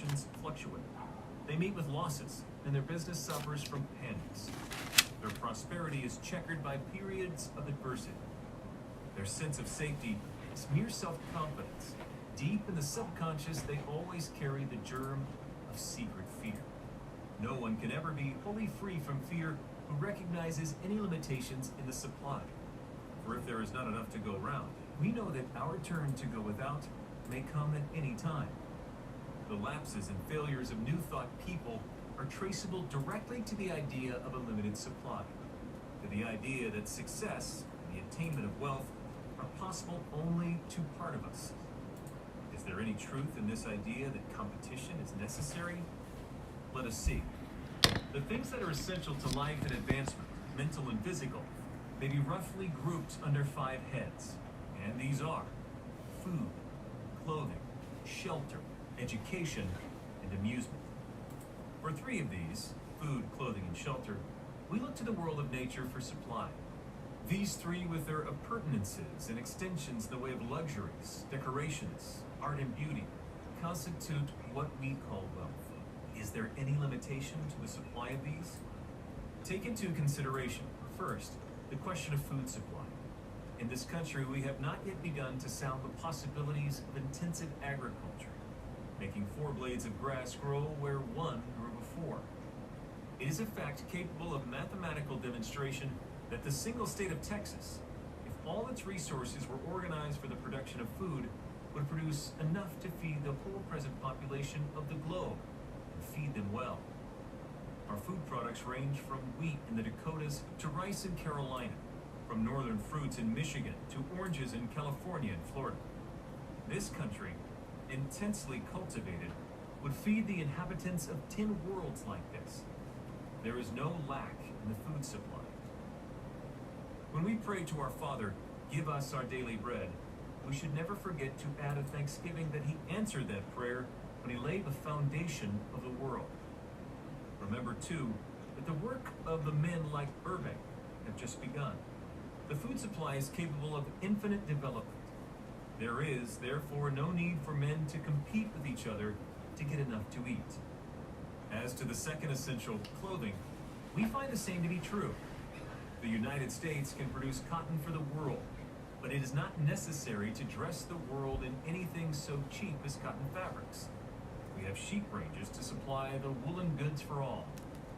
fortunes fluctuate. They meet with losses, and their business suffers from panics. Their prosperity is checkered by periods of adversity. Their sense of safety is mere self-confidence. Deep in the subconscious, they always carry the germ of secret fear. No one can ever be wholly free from fear who recognizes any limitations in the supply. For if there is not enough to go round, we know that our turn to go without may come at any time. The lapses and failures of New Thought people are traceable directly to the idea of a limited supply, to the idea that success and the attainment of wealth are possible only to part of us. Is there any truth in this idea that competition is necessary? Let us see. The things that are essential to life and advancement, mental and physical, may be roughly grouped under 5 heads, and these are food, clothing, shelter, education, and amusement. For 3 of these, food, clothing, and shelter, we look to the world of nature for supply. These 3, with their appurtenances and extensions in the way of luxuries, decorations, art and beauty, constitute what we call wealth. Is there any limitation to the supply of these? Take into consideration, first, the question of food supply. In this country, we have not yet begun to sound the possibilities of intensive agriculture, making 4 blades of grass grow where 1 grew before. It is a fact capable of mathematical demonstration that the single state of Texas, if all its resources were organized for the production of food, would produce enough to feed the whole present population of the globe, and feed them well. Our food products range from wheat in the Dakotas to rice in Carolina, from northern fruits in Michigan to oranges in California and Florida. This country, intensely cultivated, would feed the inhabitants of 10 worlds like this. There is no lack in the food supply. When we pray to our Father, "Give us our daily bread," we should never forget to add a thanksgiving that He answered that prayer when He laid the foundation of the world. Remember, too, that the work of the men like Burbank have just begun. The food supply is capable of infinite development. There is, therefore, no need for men to compete with each other to get enough to eat. As to the second essential, clothing, we find the same to be true. The United States can produce cotton for the world, but it is not necessary to dress the world in anything so cheap as cotton fabrics. We have sheep ranges to supply the woolen goods for all,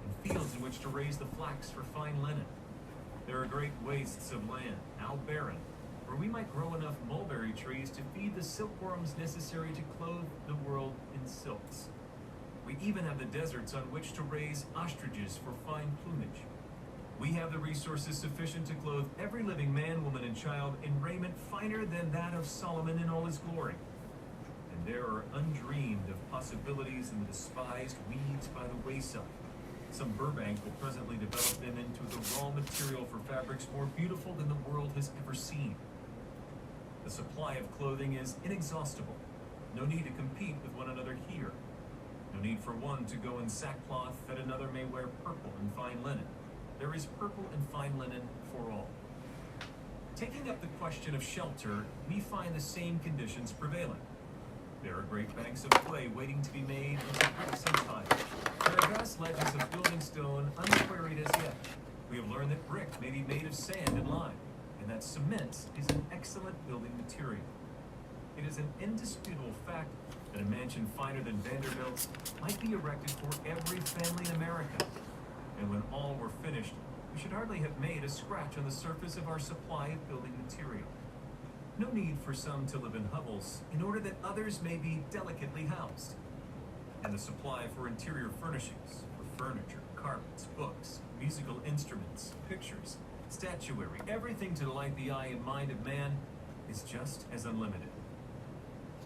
and fields in which to raise the flax for fine linen. There are great wastes of land, now barren, where we might grow enough mulberry trees to feed the silkworms necessary to clothe the world in silks. We even have the deserts on which to raise ostriches for fine plumage. We have the resources sufficient to clothe every living man, woman, and child in raiment finer than that of Solomon in all his glory. And there are undreamed of possibilities in the despised weeds by the wayside. Some Burbank will presently develop them into the raw material for fabrics more beautiful than the world has ever seen. The supply of clothing is inexhaustible. No need to compete with one another here. No need for one to go in sackcloth that another may wear purple and fine linen. There is purple and fine linen for all. Taking up the question of shelter, we find the same conditions prevailing. There are great banks of clay waiting to be made into bricks and tiles. There are vast ledges of building stone unquarried as yet. We have learned that brick may be made of sand and lime, and that cement is an excellent building material. It is an indisputable fact that a mansion finer than Vanderbilt's might be erected for every family in America. And when all were finished, we should hardly have made a scratch on the surface of our supply of building material. No need for some to live in hovels, in order that others may be delicately housed. And the supply for interior furnishings, for furniture, carpets, books, musical instruments, pictures, statuary, everything to delight the eye and mind of man, is just as unlimited.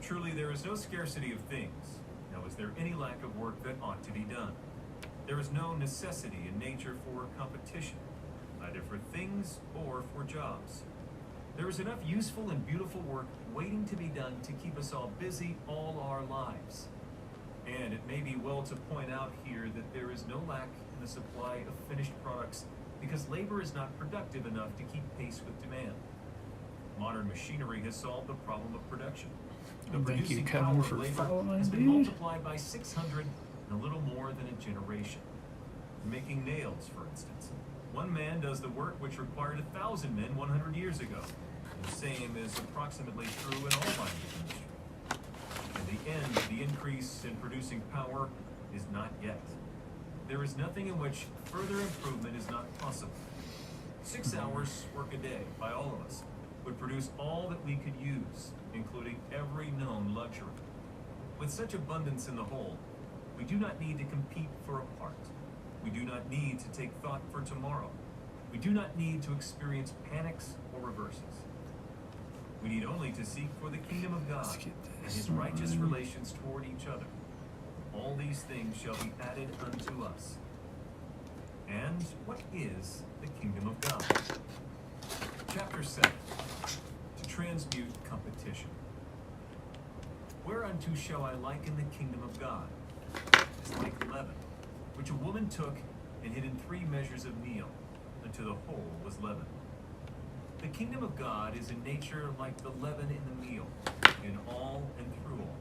Truly, there is no scarcity of things, nor is there any lack of work that ought to be done. There is no necessity in nature for competition, either for things or for jobs. There is enough useful and beautiful work waiting to be done to keep us all busy all our lives. And it may be well to point out here that there is no lack in the supply of finished products because labor is not productive enough to keep pace with demand. Modern machinery has solved the problem of production. The Thank you, producing Kevin, power for of labor following has been me. multiplied by 600 in a little more than a generation. Making nails, for instance. One man does the work which required 1,000 men 100 years ago. And the same is approximately true in all lines of industry. And the end of the increase in producing power is not yet. There is nothing in which further improvement is not possible. 6 hours work a day by all of us would produce all that we could use, including every known luxury. With such abundance in the whole, we do not need to compete for a part. We do not need to take thought for tomorrow. We do not need to experience panics or reverses. We need only to seek for the kingdom of God and his righteous relations toward each other. All these things shall be added unto us. And what is the kingdom of God? Chapter 7. To transmute competition. Whereunto shall I liken the kingdom of God? It's like leaven, which a woman took and hid in 3 measures of meal, until the whole was leavened. The kingdom of God is in nature like the leaven in the meal, in all and through all.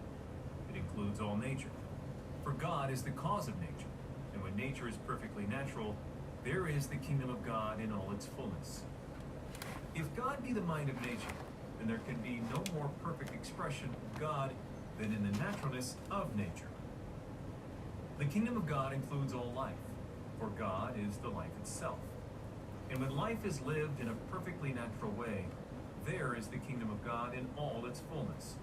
It includes all nature. For God is the cause of nature, and when nature is perfectly natural, there is the kingdom of God in all its fullness. If God be the mind of nature, then there can be no more perfect expression of God than in the naturalness of nature. The kingdom of God includes all life, for God is the life itself. And when life is lived in a perfectly natural way, there is the kingdom of God in all its fullness.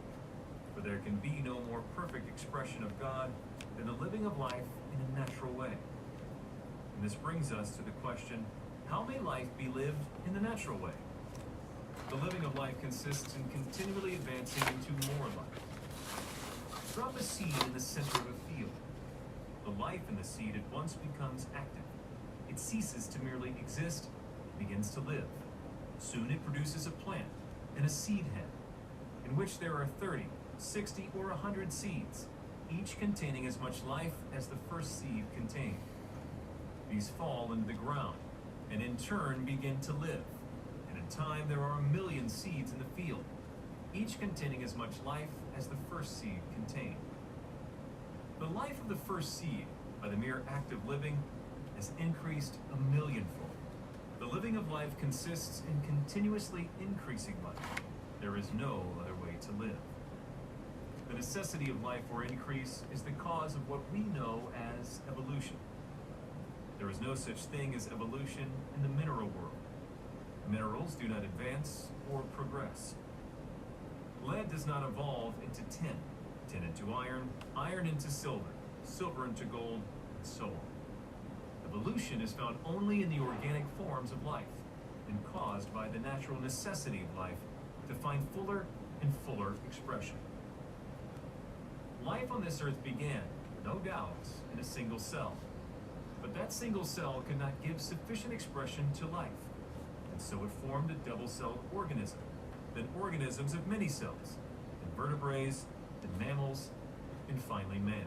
For there can be no more perfect expression of God than the living of life in a natural way. And this brings us to the question, how may life be lived in the natural way? The living of life consists in continually advancing into more life. Drop a seed in the center of a field. The life in the seed at once becomes active. It ceases to merely exist, and begins to live. Soon it produces a plant and a seed head, in which there are 30, 60, or 100 seeds, each containing as much life as the first seed contained. These fall into the ground, and in turn begin to live. And in time there are 1,000,000 seeds in the field, each containing as much life as the first seed contained. The life of the first seed, by the mere act of living, has increased 1,000,000-fold. The living of life consists in continuously increasing life. There is no other way to live. The necessity of life or increase is the cause of what we know as evolution. There is no such thing as evolution in the mineral world. Minerals do not advance or progress. Lead does not evolve into tin, tin into iron, iron into silver, silver into gold, and so on. Evolution is found only in the organic forms of life, and caused by the natural necessity of life to find fuller and fuller expression. Life on this earth began, no doubt, in a single cell. But that single cell could not give sufficient expression to life, and so it formed a double-celled organism, then organisms of many cells, invertebrates, and mammals, and finally man.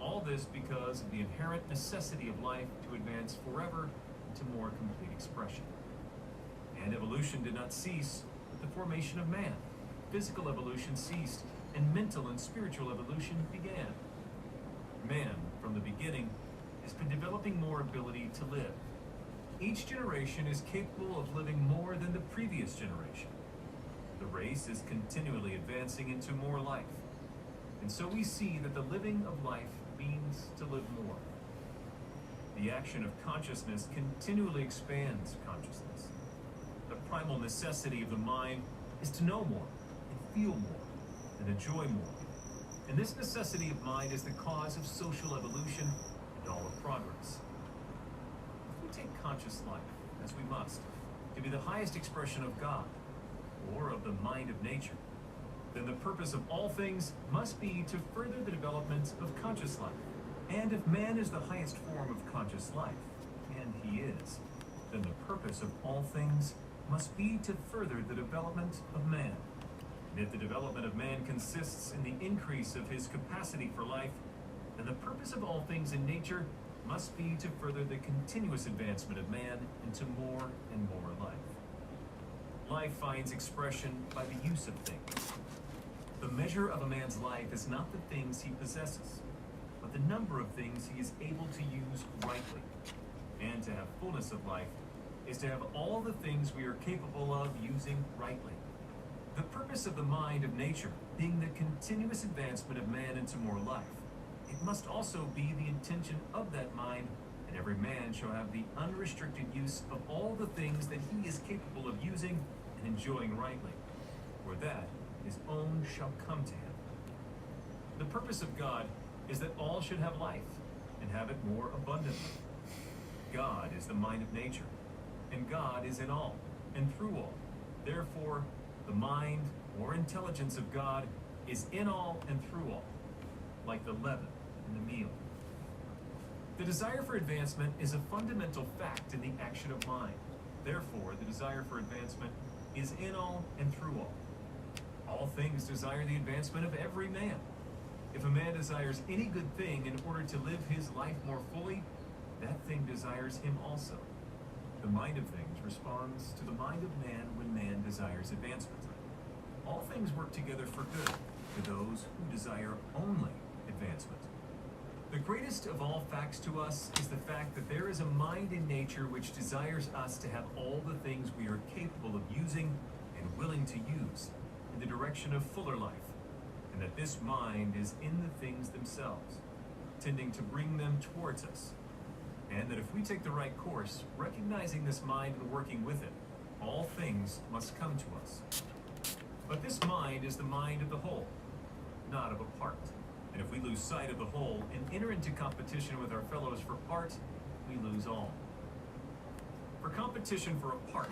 All this because of the inherent necessity of life to advance forever into more complete expression. And evolution did not cease with the formation of man. Physical evolution ceased, and mental and spiritual evolution began. Man, from the beginning, has been developing more ability to live. Each generation is capable of living more than the previous generation. The race is continually advancing into more life. And so we see that the living of life means to live more. The action of consciousness continually expands consciousness. The primal necessity of the mind is to know more, and feel more, and enjoy more. And this necessity of mind is the cause of social evolution and all of progress. If we take conscious life, as we must, to be the highest expression of God, or of the mind of nature, then the purpose of all things must be to further the development of conscious life. And if man is the highest form of conscious life, and he is, then the purpose of all things must be to further the development of man. And if the development of man consists in the increase of his capacity for life, then the purpose of all things in nature must be to further the continuous advancement of man into more and more life. Life finds expression by the use of things. The measure of a man's life is not the things he possesses, but the number of things he is able to use rightly. And to have fullness of life is to have all the things we are capable of using rightly. The purpose of the mind of nature being the continuous advancement of man into more life, it must also be the intention of that mind that every man shall have the unrestricted use of all the things that he is capable of using and enjoying rightly, for that his own shall come to him. The purpose of God is that all should have life and have it more abundantly. God is the mind of nature, and God is in all and through all. Therefore, the mind or intelligence of God is in all and through all, like the leaven in the meal. The desire for advancement is a fundamental fact in the action of mind. Therefore, the desire for advancement is in all and through all. All things desire the advancement of every man. If a man desires any good thing in order to live his life more fully, that thing desires him also. The mind of things responds to the mind of man when man desires advancement. All things work together for good to those who desire only advancement. The greatest of all facts to us is the fact that there is a mind in nature which desires us to have all the things we are capable of using and willing to use in the direction of fuller life, and that this mind is in the things themselves, tending to bring them towards us, and that if we take the right course, recognizing this mind and working with it, all things must come to us. But this mind is the mind of the whole, not of a part. And if we lose sight of the whole and enter into competition with our fellows for part, we lose all. For competition for a part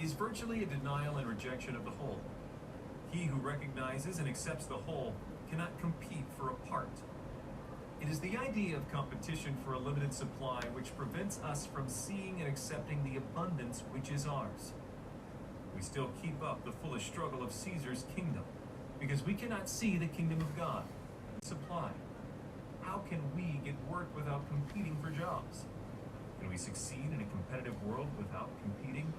is virtually a denial and rejection of the whole. He who recognizes and accepts the whole cannot compete for a part. It is the idea of competition for a limited supply which prevents us from seeing and accepting the abundance which is ours. We still keep up the foolish struggle of Caesar's kingdom because we cannot see the kingdom of God. Supply. How can we get work without competing for jobs? Can we succeed in a competitive world without competing?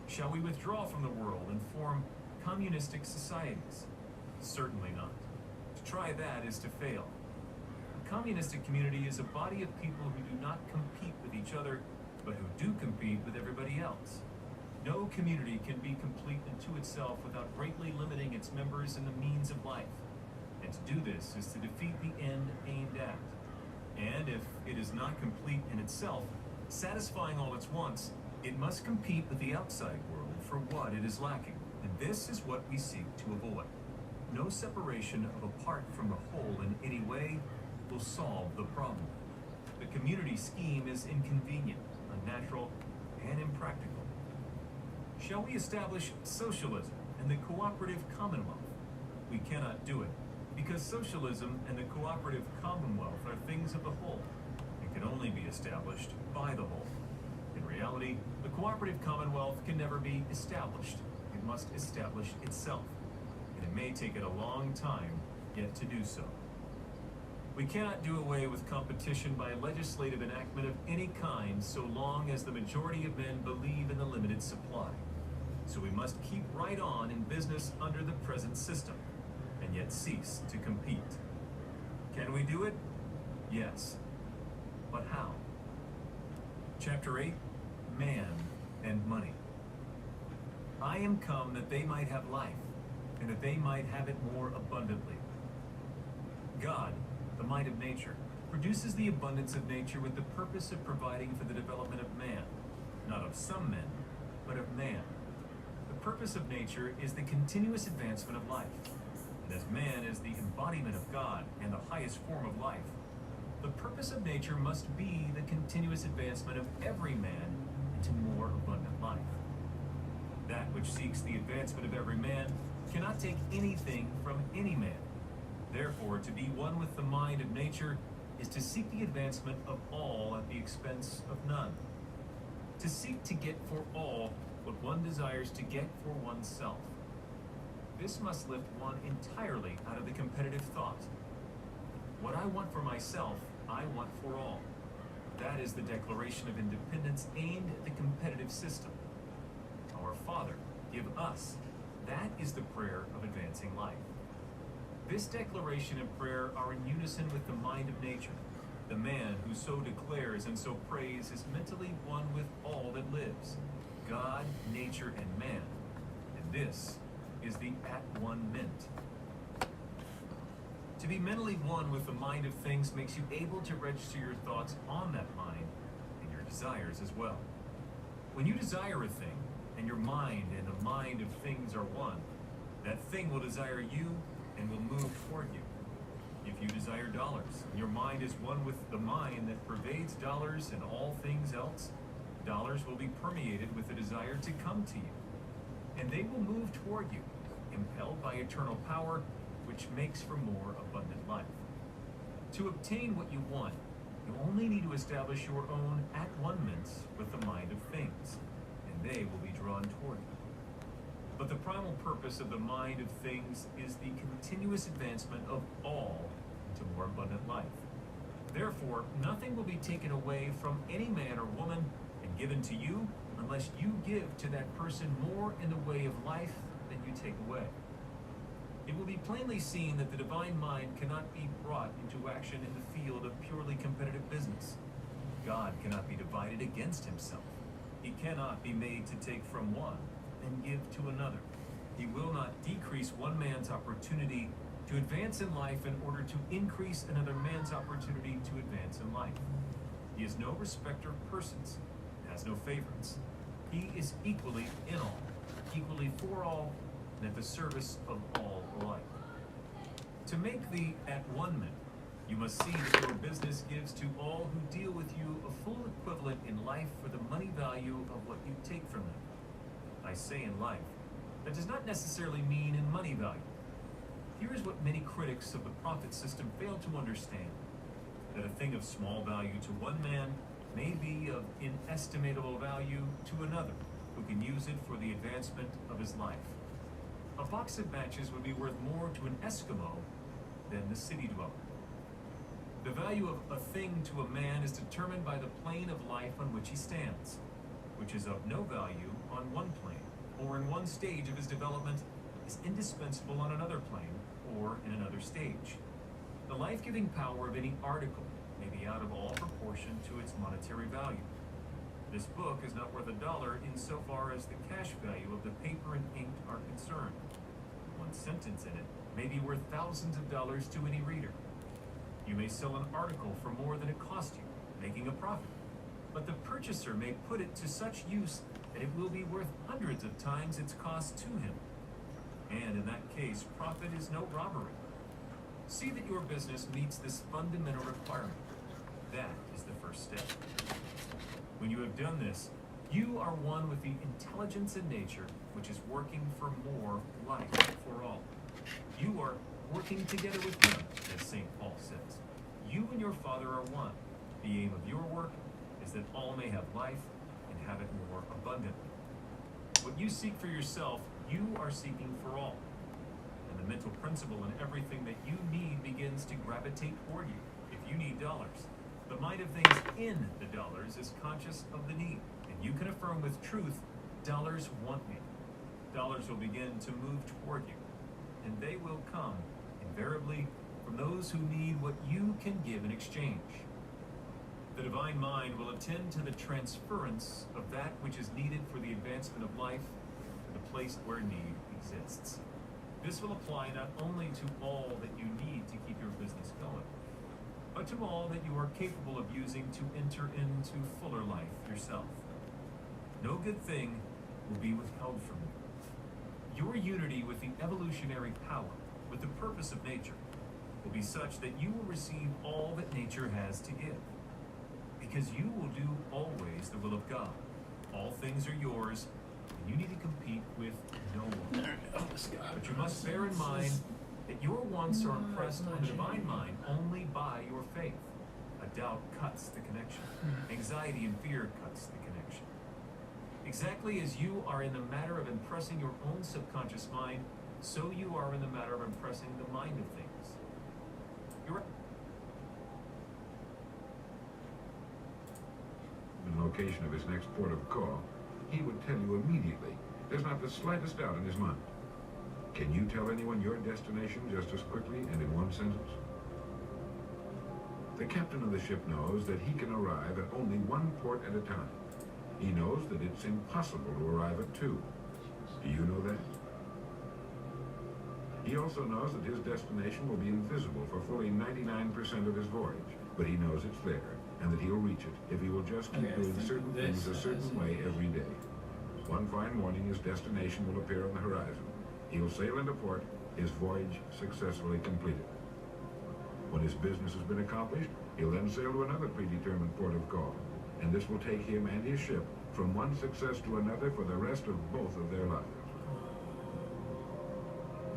Shall we withdraw from the world and form communistic societies? Certainly not. To try that is to fail. A communistic community is a body of people who do not compete with each other, but who do compete with everybody else. No community can be complete unto itself without greatly limiting its members in the means of life. And to do this is to defeat the end aimed at. And if it is not complete in itself, satisfying all its wants, it must compete with the outside world for what it is lacking. And this is what we seek to avoid. No separation of a part from the whole in any way will solve the problem. The community scheme is inconvenient, unnatural, and impractical. Shall we establish socialism and the cooperative commonwealth? We cannot do it, because socialism and the cooperative commonwealth are things of the whole and can only be established by the whole. In reality, the cooperative commonwealth can never be established. It must establish itself, and it may take it a long time yet to do so. We cannot do away with competition by legislative enactment of any kind so long as the majority of men believe in the limited supply. So we must keep right on in business under the present system, and yet cease to compete. Can we do it? Yes. But how? Chapter 8, Man and Money. I am come that they might have life, and that they might have it more abundantly. God, the mind of nature, produces the abundance of nature with the purpose of providing for the development of man, not of some men, but of man. The purpose of nature is the continuous advancement of life. And as man is the embodiment of God and the highest form of life, the purpose of nature must be the continuous advancement of every man into more abundant life. That which seeks the advancement of every man cannot take anything from any man. Therefore, to be one with the mind of nature is to seek the advancement of all at the expense of none. To seek to get for all what one desires to get for oneself. This must lift one entirely out of the competitive thought. What I want for myself, I want for all. That is the declaration of independence aimed at the competitive system. Our Father, give us. That is the prayer of advancing life. This declaration and prayer are in unison with the mind of nature. The man who so declares and so prays is mentally one with all that lives, God, nature, and man. And this is the at-one mint. To be mentally one with the mind of things makes you able to register your thoughts on that mind and your desires as well. When you desire a thing, and your mind and the mind of things are one, that thing will desire you and will move toward you. If you desire dollars, and your mind is one with the mind that pervades dollars and all things else, dollars will be permeated with the desire to come to you, and they will move toward you, impelled by eternal power, which makes for more abundant life. To obtain what you want, you only need to establish your own at-one-ments with the mind of things, and they will be drawn toward you. But the primal purpose of the mind of things is the continuous advancement of all into more abundant life. Therefore, nothing will be taken away from any man or woman and given to you unless you give to that person more in the way of life than you take away. It will be plainly seen that the divine mind cannot be brought into action in the field of purely competitive business. God cannot be divided against himself. He cannot be made to take from one and give to another. He will not decrease one man's opportunity to advance in life in order to increase another man's opportunity to advance in life. He is no respecter of persons, has no favorites. He is equally in all, equally for all, and at the service of all alike. To make the at-one-ment, you must see that your business gives to all who deal with you a full equivalent in life for the money value of what you take from them. I say in life. That does not necessarily mean in money value. Here is what many critics of the profit system fail to understand: that a thing of small value to one man may be of inestimable value to another, who can use it for the advancement of his life. A box of matches would be worth more to an Eskimo than the city dweller. The value of a thing to a man is determined by the plane of life on which he stands, which is of no value on one plane, or in one stage of his development, is indispensable on another plane, or in another stage. The life-giving power of any article may be out of all proportion to its monetary value. This book is not worth $1 insofar as the cash value of the paper and ink are concerned. One sentence in it may be worth thousands of dollars to any reader. You may sell an article for more than it cost you, making a profit, but the purchaser may put it to such use that it will be worth hundreds of times its cost to him. And in that case, profit is no robbery. See that your business meets this fundamental requirement. That is the first step. When you have done this, you are one with the intelligence in nature, which is working for more life for all. You are working together with him, as St. Paul says. You and your Father are one. The aim of your work is that all may have life and have it more abundantly. What you seek for yourself, you are seeking for all. And the mental principle in everything that you need begins to gravitate toward you. If you need dollars, the mind of things in the dollars is conscious of the need, and you can affirm with truth, dollars want me. Dollars will begin to move toward you, and they will come, invariably, from those who need what you can give in exchange. The divine mind will attend to the transference of that which is needed for the advancement of life to the place where need exists. This will apply not only to all that you need to keep your business going, but to all that you are capable of using to enter into fuller life yourself. No good thing will be withheld from you. Your unity with the evolutionary power, with the purpose of nature, will be such that you will receive all that nature has to give. Because you will do always the will of God. All things are yours, and you need to compete with no one. But you must bear in mind that your wants are impressed on the divine mind only by your faith. A doubt cuts the connection. Anxiety and fear cuts the connection. Exactly as you are in the matter of impressing your own subconscious mind, so you are in the matter of impressing the mind of things. The location of his next port of call, he would tell you immediately. There's not the slightest doubt in his mind. Can you tell anyone your destination just as quickly and in one sentence? The captain of the ship knows that he can arrive at only one port at a time. He knows that it's impossible to arrive at two. Do you know that? He also knows that his destination will be invisible for fully 99% of his voyage, but he knows it's there, and that he'll reach it if he will just keep doing certain things a certain way every day. One fine morning, his destination will appear on the horizon. He'll sail into port, his voyage successfully completed. When his business has been accomplished, he'll then sail to another predetermined port of call, and this will take him and his ship from one success to another for the rest of both of their lives.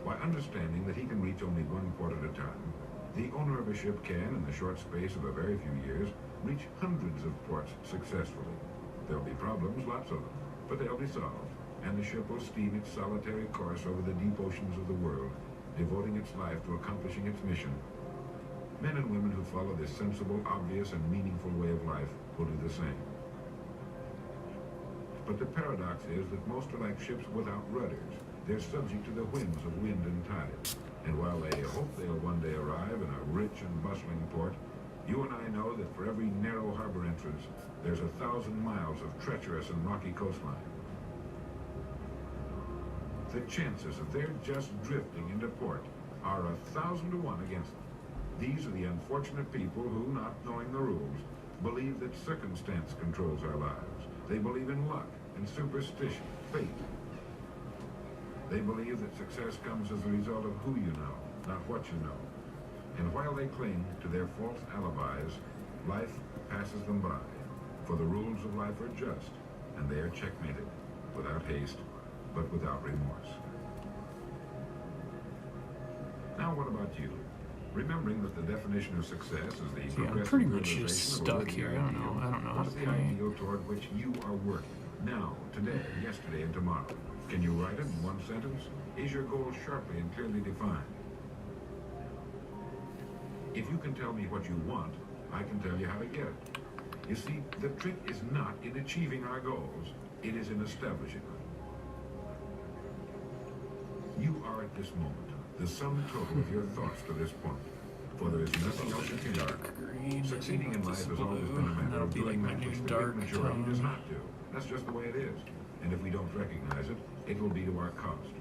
By understanding that he can reach only one port at a time, the owner of a ship can, in the short space of a very few years, reach hundreds of ports successfully. There'll be problems, lots of them, but they'll be solved, and the ship will steam its solitary course over the deep oceans of the world, devoting its life to accomplishing its mission. Men and women who follow this sensible, obvious, and meaningful way of life will do the same. But the paradox is that most are like ships without rudders. They're subject to the whims of wind and tide. And while they hope they'll one day arrive in a rich and bustling port, you and I know that for every narrow harbor entrance, there's 1,000 miles of treacherous and rocky coastline. The chances of their just drifting into port are 1,000 to 1 against them. These are the unfortunate people who, not knowing the rules, believe that circumstance controls our lives. They believe in luck and superstition, fate. They believe that success comes as a result of who you know, not what you know. And while they cling to their false alibis, life passes them by. For the rules of life are just, and they are checkmated, without haste, but without remorse. Now what about you? Remembering that the definition of success is the I'm pretty much just stuck here. I don't know how what's to the play. ideal toward which you are working? Now, today, yesterday, and tomorrow. Can you write it in one sentence? Is your goal sharply and clearly defined? If you can tell me what you want, I can tell you how to get it. You see, the trick is not in achieving our goals, it is in establishing them. You are at this moment the sum total of your thoughts to this point, for there is nothing else you can do. Green. Succeeding in life has always been a matter That'll of be like doing my that new which the dark great majority does tone. not do. That's just the way it is. And if we don't recognize it, it will be to our cost.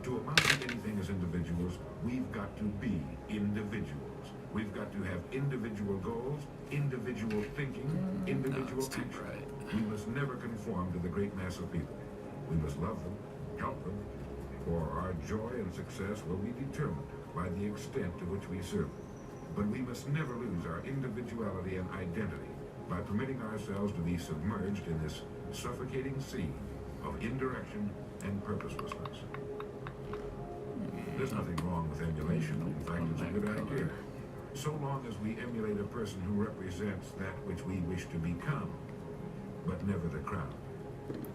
To amount to anything as individuals, we've got to be individuals. We've got to have individual goals, individual thinking, individual it's too action. bright. We must never conform to the great mass of people. We must love them, help them, for our joy and success will be determined by the extent to which we serve them. But we must never lose our individuality and identity by permitting ourselves to be submerged in this suffocating sea of indirection and purposelessness. There's nothing wrong with emulation. In fact, it's a good idea. So long as we emulate a person who represents that which we wish to become, but never the crowd,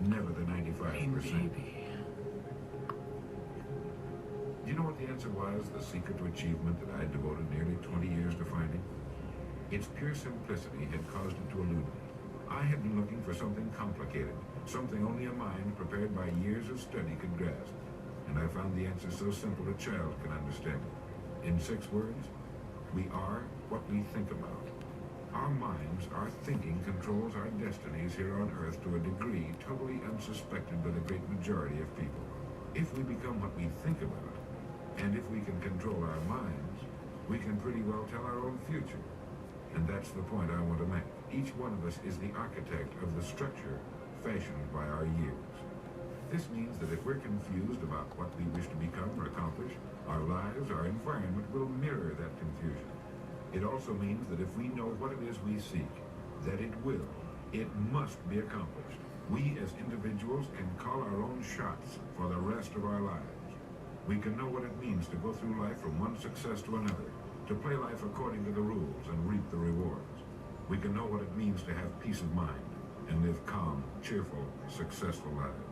never the 95%. Do you know what the answer was, the secret to achievement that I had devoted nearly 20 years to finding? Its pure simplicity had caused it to elude me. I had been looking for something complicated, something only a mind prepared by years of study could grasp. And I found the answer so simple a child can understand it. In 6 words, we are what we think about. Our minds, our thinking controls our destinies here on Earth to a degree totally unsuspected by the great majority of people. If we become what we think about, and if we can control our minds, we can pretty well tell our own future. And that's the point I want to make. Each one of us is the architect of the structure fashioned by our years. This means that if we're confused about what we wish to become or accomplish, our lives, our environment will mirror that confusion. It also means that if we know what it is we seek, that it must be accomplished. We as individuals can call our own shots for the rest of our lives. We can know what it means to go through life from one success to another, to play life according to the rules and reap the rewards. We can know what it means to have peace of mind and live calm, cheerful, successful lives.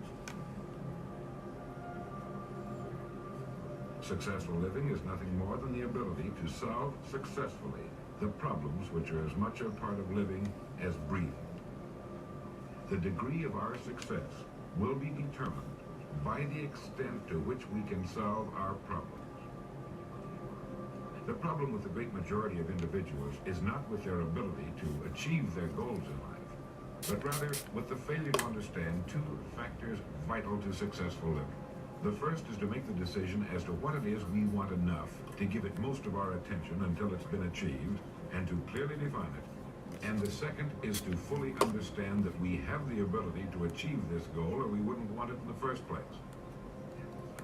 Successful living is nothing more than the ability to solve successfully the problems which are as much a part of living as breathing. The degree of our success will be determined by the extent to which we can solve our problems. The problem with the great majority of individuals is not with their ability to achieve their goals in life, but rather with the failure to understand two factors vital to successful living. The first is to make the decision as to what it is we want enough to give it most of our attention until it's been achieved, and to clearly define it. And the second is to fully understand that we have the ability to achieve this goal, or we wouldn't want it in the first place.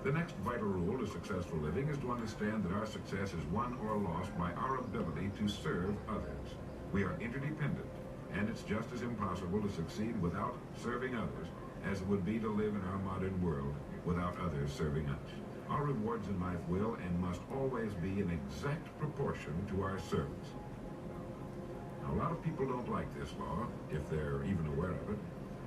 The next vital rule to successful living is to understand that our success is won or lost by our ability to serve others. We are interdependent, and it's just as impossible to succeed without serving others as it would be to live in our modern world without others serving us. Our rewards in life will and must always be in exact proportion to our service. Now, a lot of people don't like this law, if they're even aware of it,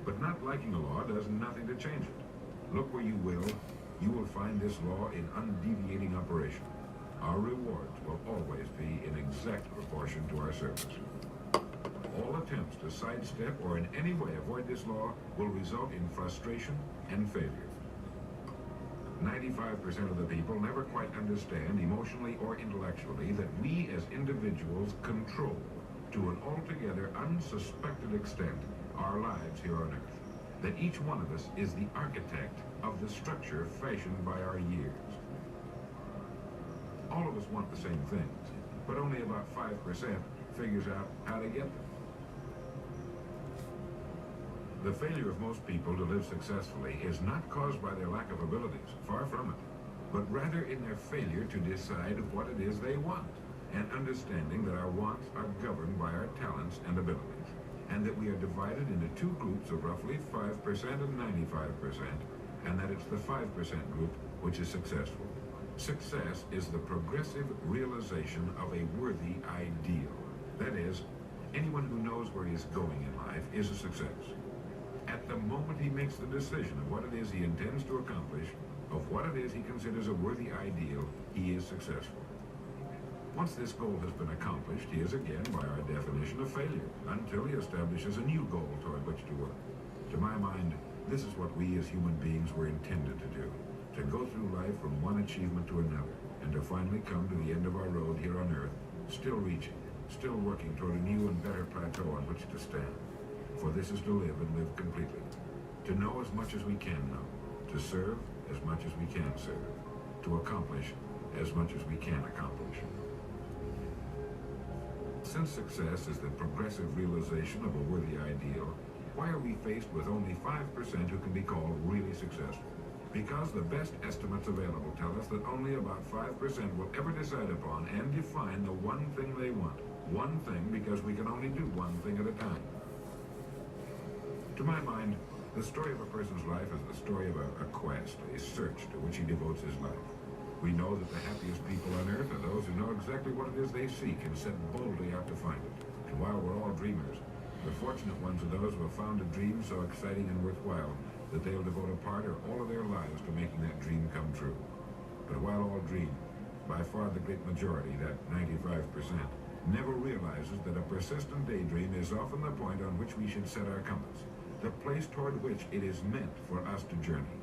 but not liking a law does nothing to change it. Look where you will find this law in undeviating operation. Our rewards will always be in exact proportion to our service. All attempts to sidestep or in any way avoid this law will result in frustration and failure. 95% of the people never quite understand, emotionally or intellectually, that we as individuals control, to an altogether unsuspected extent, our lives here on earth. That each one of us is the architect of the structure fashioned by our years. All of us want the same things, but only about 5% figures out how to get them. The failure of most people to live successfully is not caused by their lack of abilities, far from it, but rather in their failure to decide what it is they want, and understanding that our wants are governed by our talents and abilities, and that we are divided into two groups of roughly 5% and 95%, and that it's the 5% group which is successful. Success is the progressive realization of a worthy ideal. That is, anyone who knows where he is going in life is a success. At the moment he makes the decision of what it is he intends to accomplish, of what it is he considers a worthy ideal, he is successful. Once this goal has been accomplished, he is again, by our definition, a failure, until he establishes a new goal toward which to work. To my mind, this is what we as human beings were intended to do, to go through life from one achievement to another, and to finally come to the end of our road here on earth, still reaching, still working toward a new and better plateau on which to stand. For this is to live and live completely, to know as much as we can know, to serve as much as we can serve, to accomplish as much as we can accomplish. Since success is the progressive realization of a worthy ideal, why are we faced with only 5% who can be called really successful? Because the best estimates available tell us that only about 5% will ever decide upon and define the one thing they want. One thing, because we can only do one thing at a time. To my mind, the story of a person's life is the story of a quest, a search to which he devotes his life. We know that the happiest people on earth are those who know exactly what it is they seek and set boldly out to find it. And while we're all dreamers, the fortunate ones are those who have found a dream so exciting and worthwhile that they'll devote a part or all of their lives to making that dream come true. But while all dream, by far the great majority, that 95%, never realizes that a persistent daydream is often the point on which we should set our compass, the place toward which it is meant for us to journey.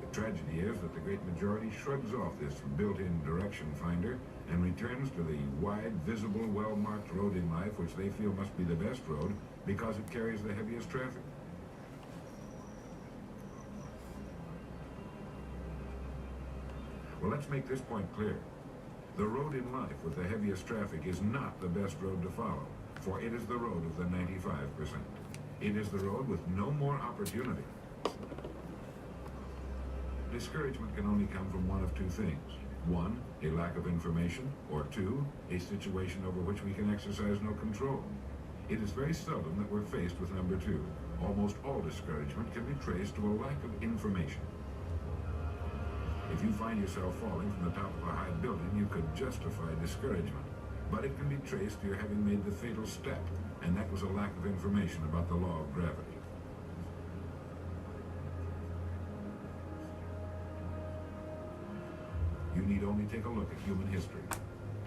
The tragedy is that the great majority shrugs off this built-in direction finder and returns to the wide, visible, well-marked road in life which they feel must be the best road because it carries the heaviest traffic. Well, let's make this point clear. The road in life with the heaviest traffic is not the best road to follow, for it is the road of the 95%. It is the road with no more opportunity. Discouragement can only come from one of two things. One, a lack of information, or two, a situation over which we can exercise no control. It is very seldom that we're faced with number two. Almost all discouragement can be traced to a lack of information. If you find yourself falling from the top of a high building, you could justify discouragement, but it can be traced to your having made the fatal step, and that was a lack of information about the law of gravity. You need only take a look at human history.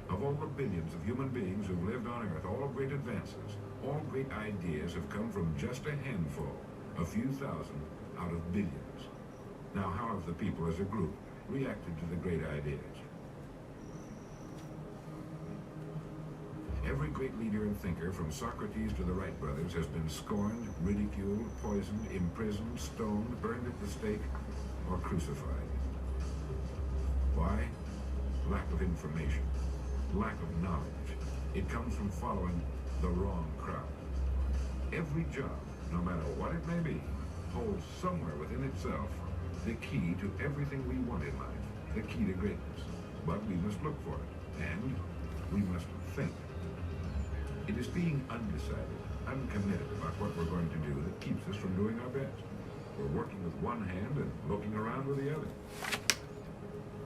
Of all the billions of human beings who've lived on Earth, all great advances, All great ideas have come from just a handful, a few thousand out of billions. Now, how have the people as a group reacted to the great ideas? Every great leader and thinker, from Socrates to the Wright brothers, has been scorned, ridiculed, poisoned, imprisoned, stoned, burned at the stake, or crucified. Why? Lack of information, lack of knowledge. It comes from following the wrong crowd. Every job, no matter what it may be, holds somewhere within itself the key to everything we want in life, the key to greatness. But we must look for it, and we must think. It is being undecided, uncommitted about what we're going to do that keeps us from doing our best. We're working with one hand and looking around with the other.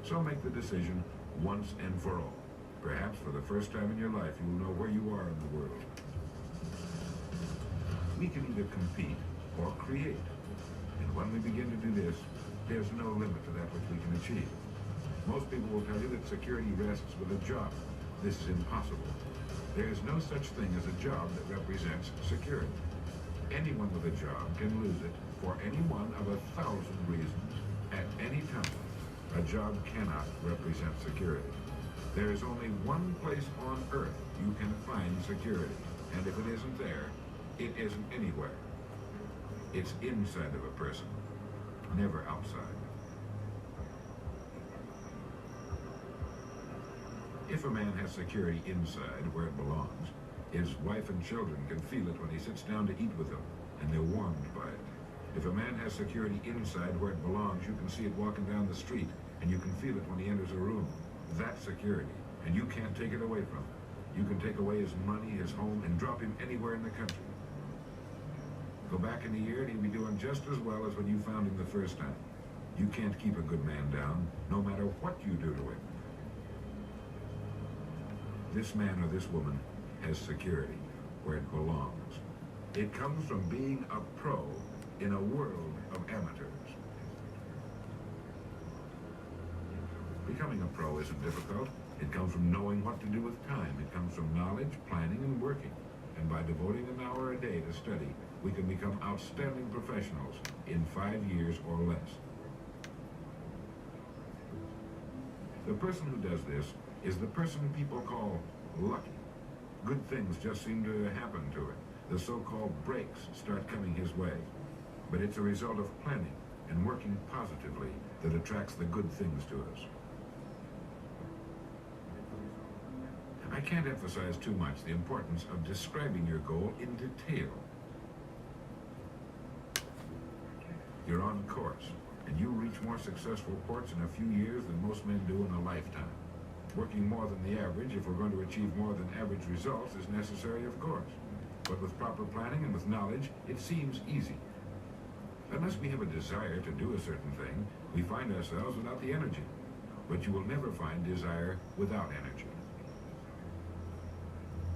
So make the decision once and for all. Perhaps for the first time in your life, you will know where you are in the world. We can either compete or create. And when we begin to do this, there's no limit to that which we can achieve. Most people will tell you that security rests with a job. This is impossible. There is no such thing as a job that represents security. Anyone with a job can lose it for any one of 1,000 reasons at any time. A job cannot represent security. There is only one place on earth you can find security, and if it isn't there, it isn't anywhere. It's inside of a person, never outside. If a man has security inside where it belongs, his wife and children can feel it when he sits down to eat with them, and they're warmed by it. If a man has security inside where it belongs, you can see it walking down the street, and you can feel it when he enters a room. That's security, and you can't take it away from him. You can take away his money, his home, and drop him anywhere in the country. Go back in a year, and he'll be doing just as well as when you found him the first time. You can't keep a good man down, no matter what you do to him. This man or this woman has security where it belongs. It comes from being a pro in a world of amateurs. Becoming a pro isn't difficult. It comes from knowing what to do with time. It comes from knowledge, planning, and working. And by devoting an hour a day to study, we can become outstanding professionals in 5 years or less. The person who does this is the person people call lucky. Good things just seem to happen to him. The so-called breaks start coming his way. But it's a result of planning and working positively that attracts the good things to us. I can't emphasize too much the importance of describing your goal in detail. You're on course, and you'll reach more successful ports in a few years than most men do in a lifetime. Working more than the average, if we're going to achieve more than average results, is necessary, of course. But with proper planning and with knowledge, it seems easy. Unless we have a desire to do a certain thing, we find ourselves without the energy. But you will never find desire without energy.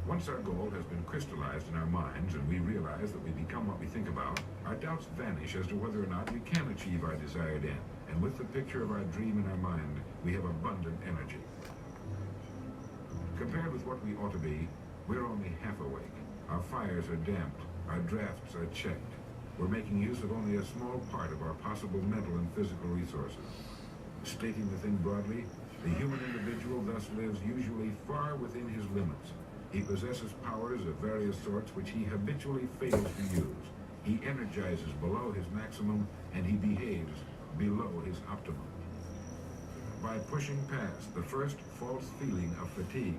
Once our goal has been crystallized in our minds and we realize that we become what we think about, our doubts vanish as to whether or not we can achieve our desired end. And with the picture of our dream in our mind, we have abundant energy. Compared with what we ought to be, we're only half awake. Our fires are damped. Our drafts are checked. We're making use of only a small part of our possible mental and physical resources. Stating the thing broadly, the human individual thus lives usually far within his limits. He possesses powers of various sorts which he habitually fails to use. He energizes below his maximum, and he behaves below his optimum. By pushing past the first false feeling of fatigue,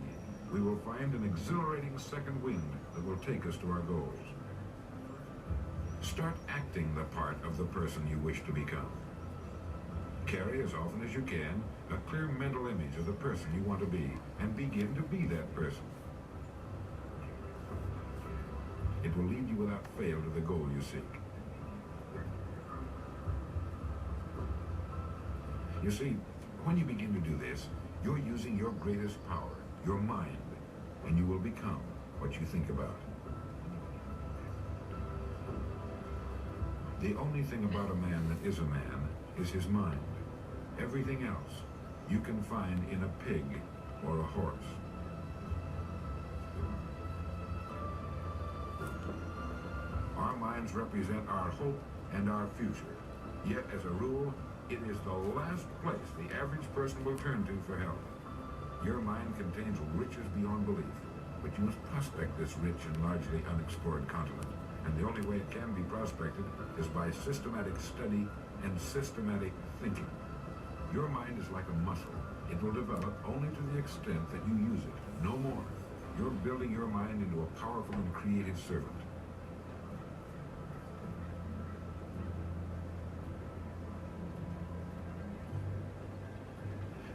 we will find an exhilarating second wind that will take us to our goals. Start acting the part of the person you wish to become. Carry as often as you can a clear mental image of the person you want to be, and begin to be that person. It will lead you without fail to the goal you seek. You see, when you begin to do this, you're using your greatest power, your mind, and you will become what you think about. The only thing about a man that is a man is his mind. Everything else you can find in a pig or a horse. minds represent our hope and our future. Yet, as a rule, it is the last place the average person will turn to for help. Your mind contains riches beyond belief, but you must prospect this rich and largely unexplored continent. And the only way it can be prospected is by systematic study and systematic thinking. Your mind is like a muscle. It will develop only to the extent that you use it, no more. You're building your mind into a powerful and creative servant.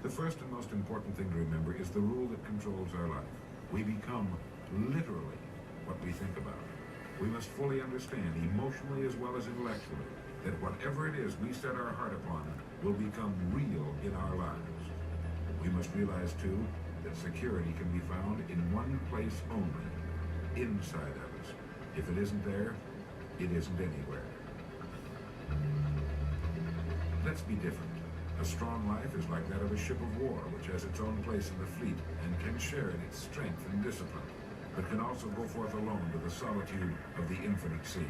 The first and most important thing to remember is the rule that controls our life. We become literally what we think about. We must fully understand, emotionally as well as intellectually, that whatever it is we set our heart upon will become real in our lives. We must realize, too, that security can be found in one place only, inside of us. If it isn't there, it isn't anywhere. Let's be different. A strong life is like that of a ship of war, which has its own place in the fleet and can share in its strength and discipline, but can also go forth alone to the solitude of the infinite sea.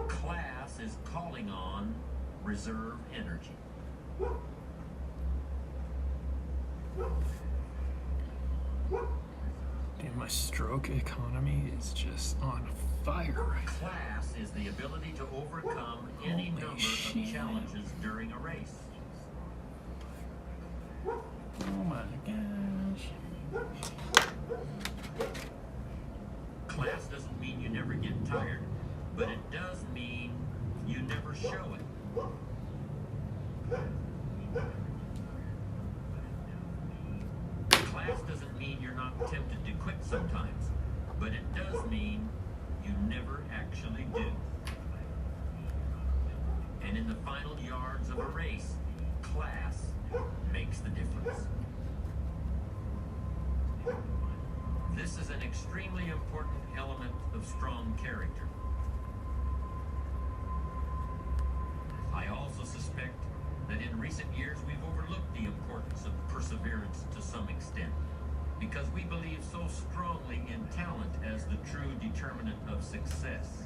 Class is calling on reserve energy. Damn, my stroke economy is just on fire right now. Class is the ability to overcome any Holy number shit. of challenges during a race. Oh my gosh. Class doesn't mean you never get tired, but it does mean you never show it. Class doesn't mean you're not tempted to quit sometimes, but it does mean you never actually do. And in the final yards of a race, class makes the difference. This is an extremely important element of strong character. I also suspect that in recent years we've overlooked the importance of perseverance to some extent, because we believe so strongly in talent as the true determinant of success.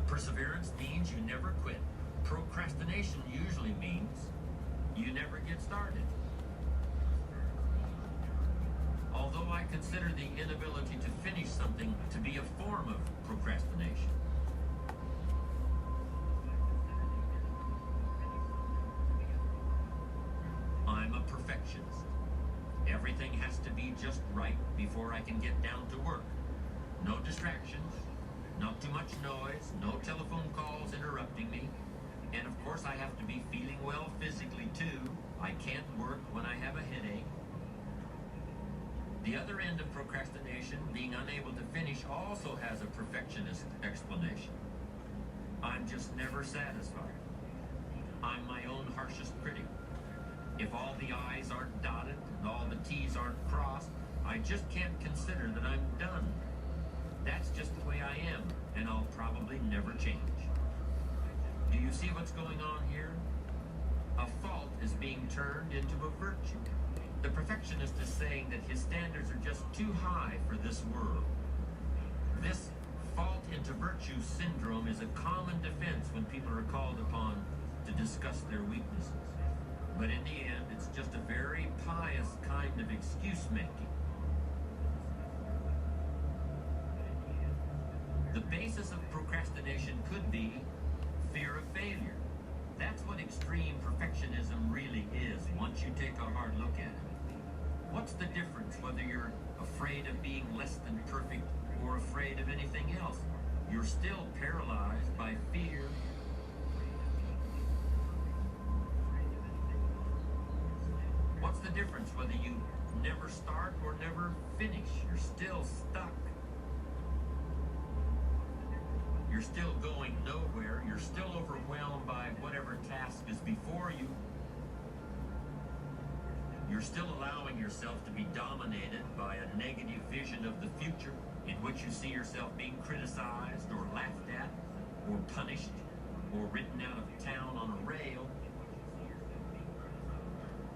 Perseverance means you never quit. Procrastination usually means you never get started. Although I consider the inability to finish something to be a form of procrastination. I'm a perfectionist. Everything has to be just right before I can get down to work. No distractions, not too much noise, no telephone calls interrupting me. And of course I have to be feeling well physically too. I can't work when I have a headache. The other end of procrastination, being unable to finish, also has a perfectionist explanation. I'm just never satisfied. I'm my own harshest critic. If all the I's aren't dotted and all the T's aren't crossed, I just can't consider that I'm done. That's just the way I am, and I'll probably never change. Do you see what's going on here? A fault is being turned into a virtue. The perfectionist is saying that his standards are just too high for this world. This fault into virtue syndrome is a common defense when people are called upon to discuss their weaknesses. But in the end, it's just a very pious kind of excuse making. The basis of procrastination could be fear of failure. That's what extreme perfectionism really is once you take a hard look at it. What's the difference whether you're afraid of being less than perfect or afraid of anything else? You're still paralyzed by fear. What's the difference whether you never start or never finish? You're still stuck. You're still going nowhere. You're still overwhelmed by whatever task is before you. You're still allowing yourself to be dominated by a negative vision of the future in which you see yourself being criticized or laughed at or punished or written out of town on a rail.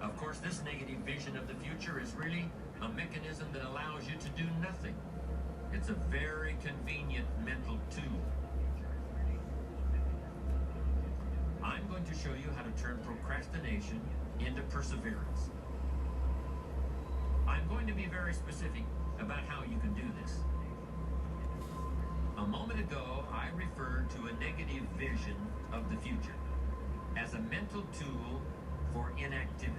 Of course, this negative vision of the future is really a mechanism that allows you to do nothing. It's a very convenient mental tool. I'm going to show you how to turn procrastination into perseverance. I'm going to be very specific about how you can do this. A moment ago, I referred to a negative vision of the future as a mental tool for inactivity.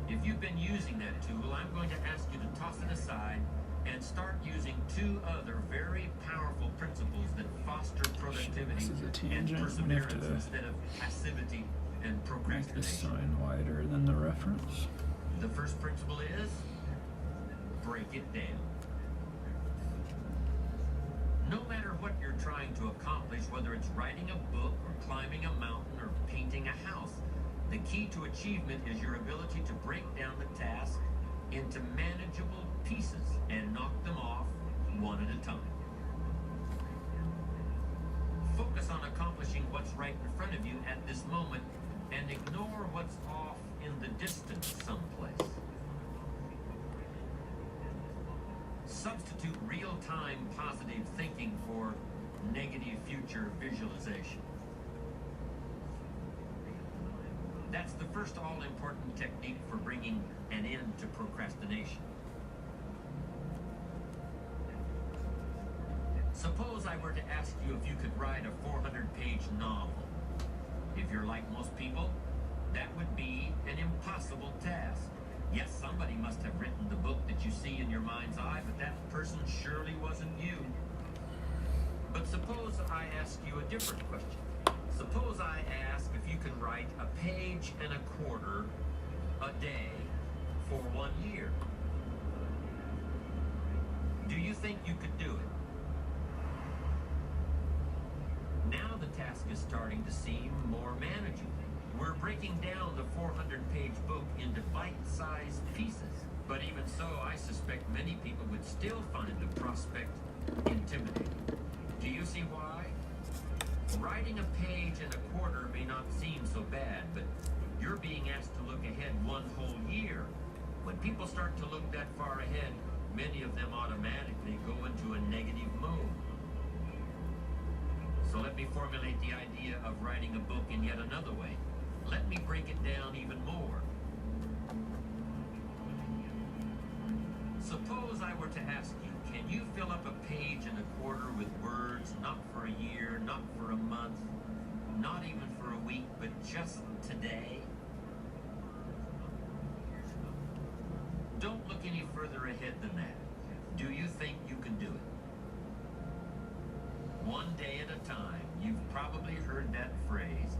If you've been using that tool, I'm going to ask you to toss it aside and start using two other very powerful principles that foster productivity This is a and tangent. perseverance We have to instead of passivity and make this procrastination. sign wider than the reference. The first principle is break it down. No matter what you're trying to accomplish, whether it's writing a book or climbing a mountain or painting a house, the key to achievement is your ability to break down the task into manageable pieces and knock them off one at a time. Focus on accomplishing what's right in front of you at this moment and ignore what's off in the distance someplace. Substitute real-time positive thinking for negative future visualization. That's the first all-important technique for bringing an end to procrastination. Suppose I were to ask you if you could write a 400-page novel. If you're like most people, that would be an impossible task. Yes, somebody must have written the book that you see in your mind's eye, but that person surely wasn't you. But suppose I ask you a different question. Suppose I ask if you can write a page and a quarter a day for 1 year. Do you think you could do it? Now the task is starting to seem more manageable. We're breaking down the 400-page book into bite-sized pieces. But even so, I suspect many people would still find the prospect intimidating. Do you see why? Writing a page and a quarter may not seem so bad, but you're being asked to look ahead 1 whole year. When people start to look that far ahead, many of them automatically go into a negative mode. So let me formulate the idea of writing a book in yet another way. Let me break it down even more. Suppose I were to ask you, can you fill up a page and a quarter with words, not for a year, not for a month, not even for a week, but just today? Don't look any further ahead than that. Do you think you can do it? 1 day at a time. You've probably heard that phrase.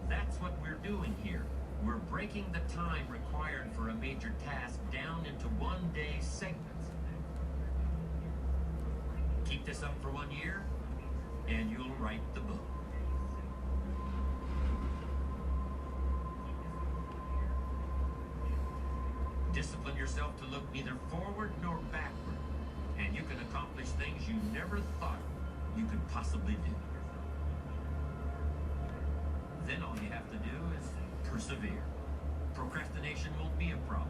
That's what we're doing here. We're breaking the time required for a major task down into 1-day segments. Keep this up for 1 year, and you'll write the book. Discipline yourself to look neither forward nor backward, and you can accomplish things you never thought you could possibly do. Then all you have to do is persevere. Procrastination won't be a problem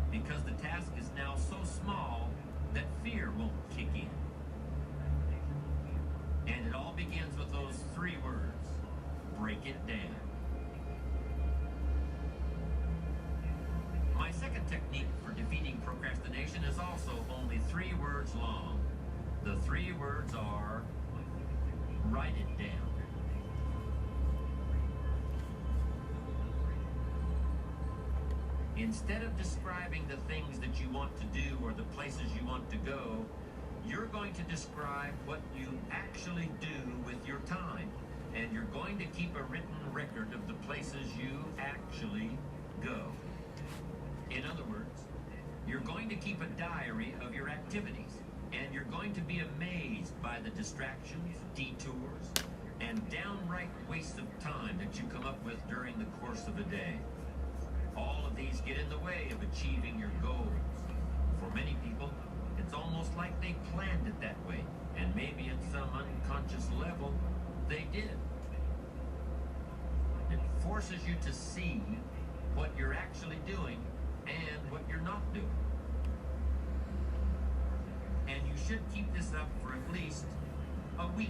because the task is now so small that fear won't kick in. And it all begins with those 3 words: break it down. My second technique for defeating procrastination is also only 3 words long. The 3 words are: write it down. Instead of describing the things that you want to do or the places you want to go, you're going to describe what you actually do with your time. And you're going to keep a written record of the places you actually go. In other words, you're going to keep a diary of your activities. And you're going to be amazed by the distractions, detours, and downright wastes of time that you come up with during the course of a day. All of these get in the way of achieving your goals. For many people, it's almost like they planned it that way, and maybe at some unconscious level, they did. It forces you to see what you're actually doing and what you're not doing. And you should keep this up for at least a week.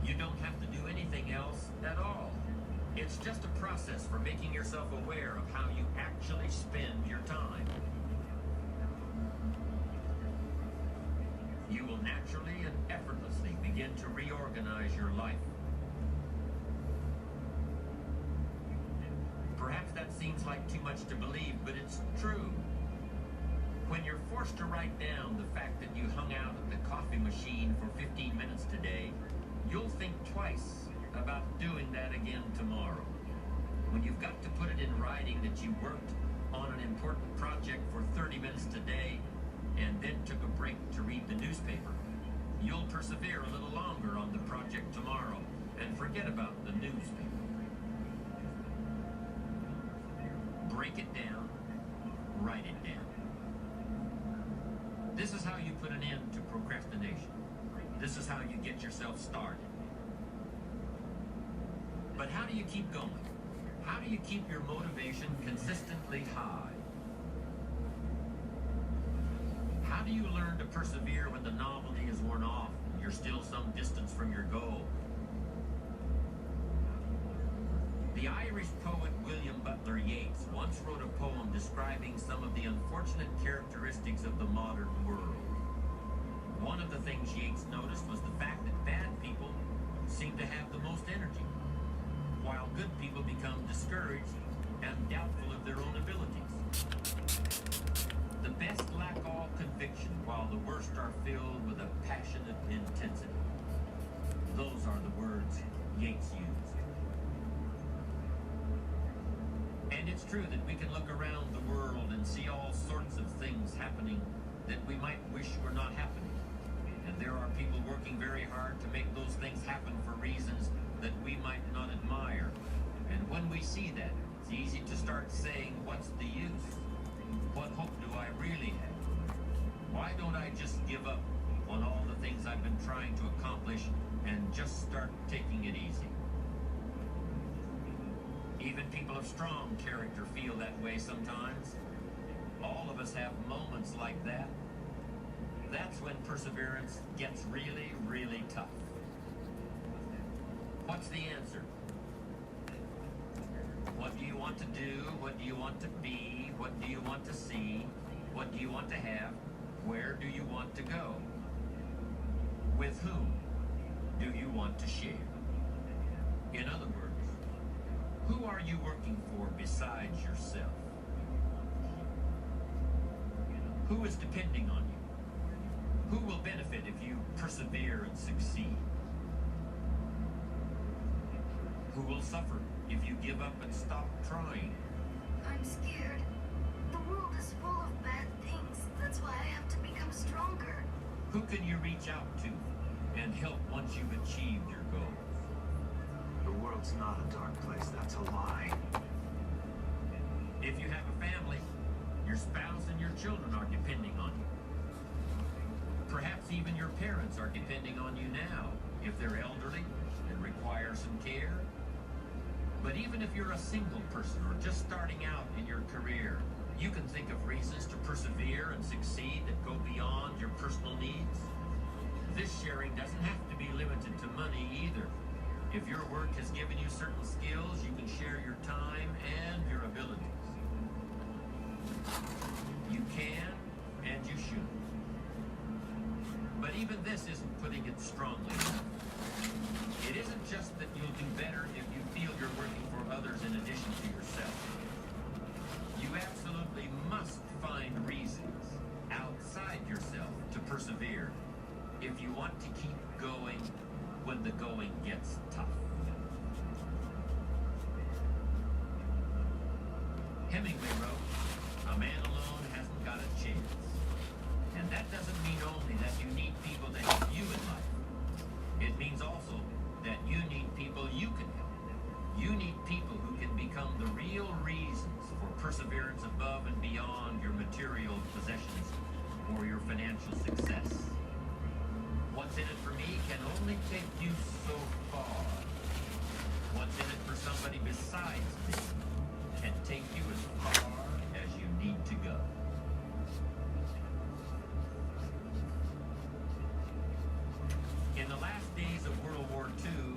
You don't have to do anything else at all. It's just a process for making yourself aware of how you actually spend your time. You will naturally and effortlessly begin to reorganize your life. Perhaps that seems like too much to believe, but it's true. When you're forced to write down the fact that you hung out at the coffee machine for 15 minutes today, you'll think twice about doing that again tomorrow. When you've got to put it in writing that you worked on an important project for 30 minutes today and then took a break to read the newspaper, you'll persevere a little longer on the project tomorrow and forget about the newspaper. Break it down, write it down. This is how you put an end to procrastination. This is how you get yourself started. But how do you keep going? How do you keep your motivation consistently high? How do you learn to persevere when the novelty is worn off and you're still some distance from your goal? The Irish poet William Butler Yeats once wrote a poem describing some of the unfortunate characteristics of the modern world. One of the things Yeats noticed was the fact that bad people seem to have the most energy, while good people become discouraged and doubtful of their own abilities. The best lack all conviction, while the worst are filled with a passionate intensity. Those are the words Yeats used. And it's true that we can look around the world and see all sorts of things happening that we might wish were not happening. And there are people working very hard to make those things happen for reasons that we might not admire. And when we see that, it's easy to start saying, what's the use? What hope do I really have? Why don't I just give up on all the things I've been trying to accomplish and just start taking it easy? Even people of strong character feel that way sometimes. All of us have moments like that. That's when perseverance gets really, really tough. What's the answer? What do you want to do? What do you want to be? What do you want to see? What do you want to have? Where do you want to go? With whom do you want to share? In other words, who are you working for besides yourself? Who is depending on you? Who will benefit if you persevere and succeed? Who will suffer if you give up and stop trying? I'm scared. The world is full of bad things. That's why I have to become stronger. Who can you reach out to and help once you've achieved your goals? The world's not a dark place, that's a lie. If you have a family, your spouse and your children are depending on you. Perhaps even your parents are depending on you now, if they're elderly and require some care. But even if you're a single person or just starting out in your career, you can think of reasons to persevere and succeed that go beyond your personal needs. This sharing doesn't have to be limited to money either. If your work has given you certain skills, you can share your time and your abilities. You can and you should. But even this isn't putting it strongly enough. It isn't just that you'll do better if you feel you're working for others in addition to yourself. persevere if you want to keep going when the going gets tough. Hemingway wrote, "A man alone hasn't got a chance." And that doesn't mean only that you need people to help you in life. It means also that you need people you can help. You need people who can become the real reasons for perseverance above and beyond your material possessions or your financial success. What's in it for me can only take you so far. What's in it for somebody besides me can take you as far as you need to go. In the last days of World War II,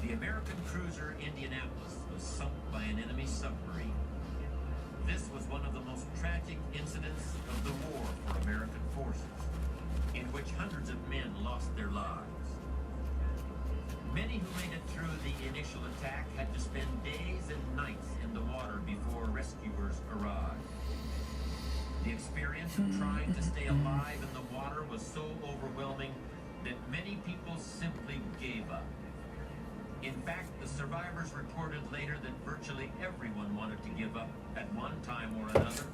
the American cruiser Indianapolis was sunk by an enemy submarine. This was one of the most tragic incidents of the war for American forces, in which hundreds of men lost their lives. Many who made it through the initial attack had to spend days and nights in the water before rescuers arrived. The experience of trying to stay alive in the water was so overwhelming that many people simply gave up. In fact, the survivors reported later that virtually everyone wanted to give up at one time or another.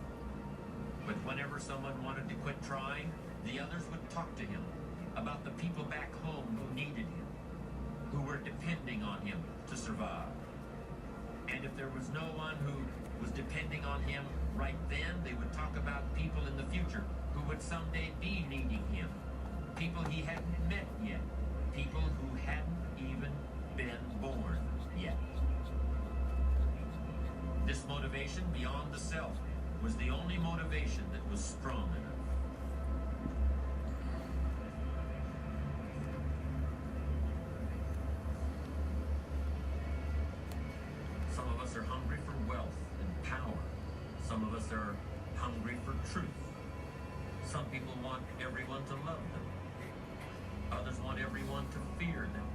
But whenever someone wanted to quit trying, the others would talk to him about the people back home who needed him, who were depending on him to survive. And if there was no one who was depending on him right then, they would talk about people in the future who would someday be needing him. People he hadn't met yet. People who hadn't even been born yet. This motivation beyond the self was the only motivation that was strong enough. Some of us are hungry for wealth and power. Some of us are hungry for truth. Some people want everyone to love them. Others want everyone to fear them.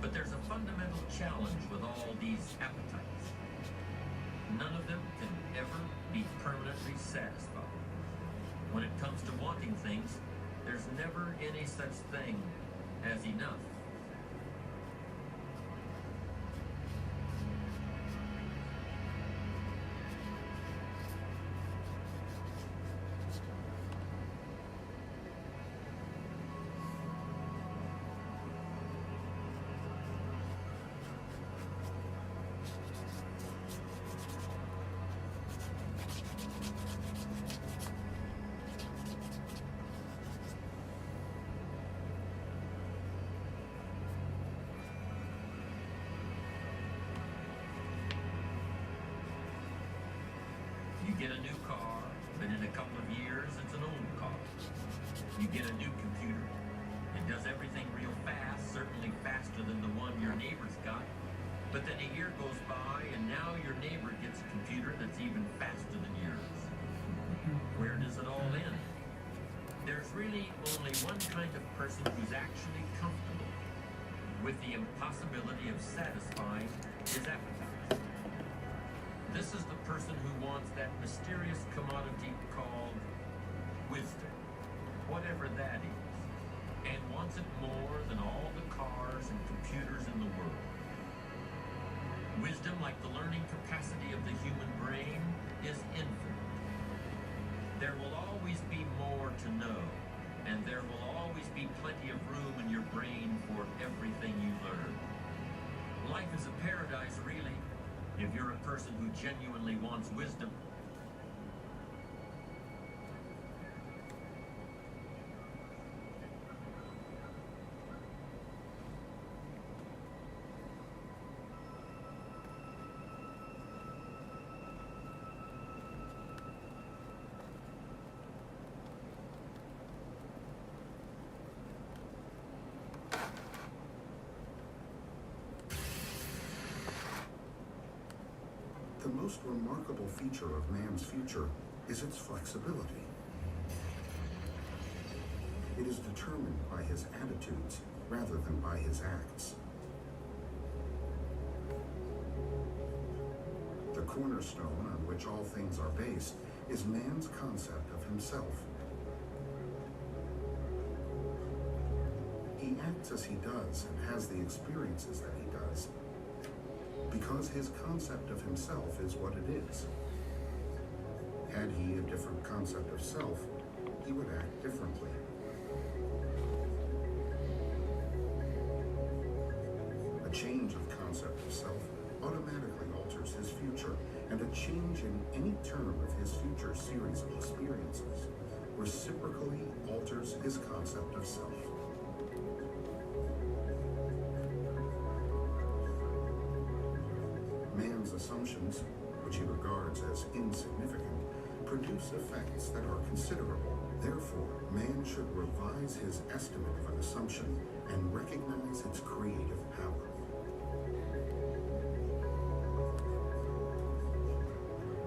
But there's a fundamental challenge with all these appetites. None of them can ever be permanently satisfied. When it comes to wanting things, there's never any such thing as enough. You get a new car, but in a couple of years, it's an old car. You get a new computer. It does everything real fast, certainly faster than the one your neighbor's got. But then a year goes by, and now your neighbor gets a computer that's even faster than yours. Where does it all end? There's really only one kind of person who's actually comfortable with the impossibility of satisfying his appetite. This is the person who wants that mysterious commodity called wisdom, whatever that is, and wants it more than all the cars and computers in the world. Wisdom, like the learning capacity of the human brain, is infinite. There will always be more to know, and there will always be plenty of room in your brain for everything you learn. Life is a paradise, really, if you're a person who genuinely wants wisdom. The most remarkable feature of man's future is its flexibility. It is determined by his attitudes rather than by his acts. The cornerstone on which all things are based is man's concept of himself. acts as he does and has the experiences that he does because his concept of himself is what it is. Had he a different concept of self, he would act differently. A change of concept of self automatically alters his future, and a change in any term of his future series of experiences reciprocally alters his concept of self. Man's assumptions, which he regards as insignificant, produce effects that are considerable. Therefore, man should revise his estimate of an assumption and recognize its creative power.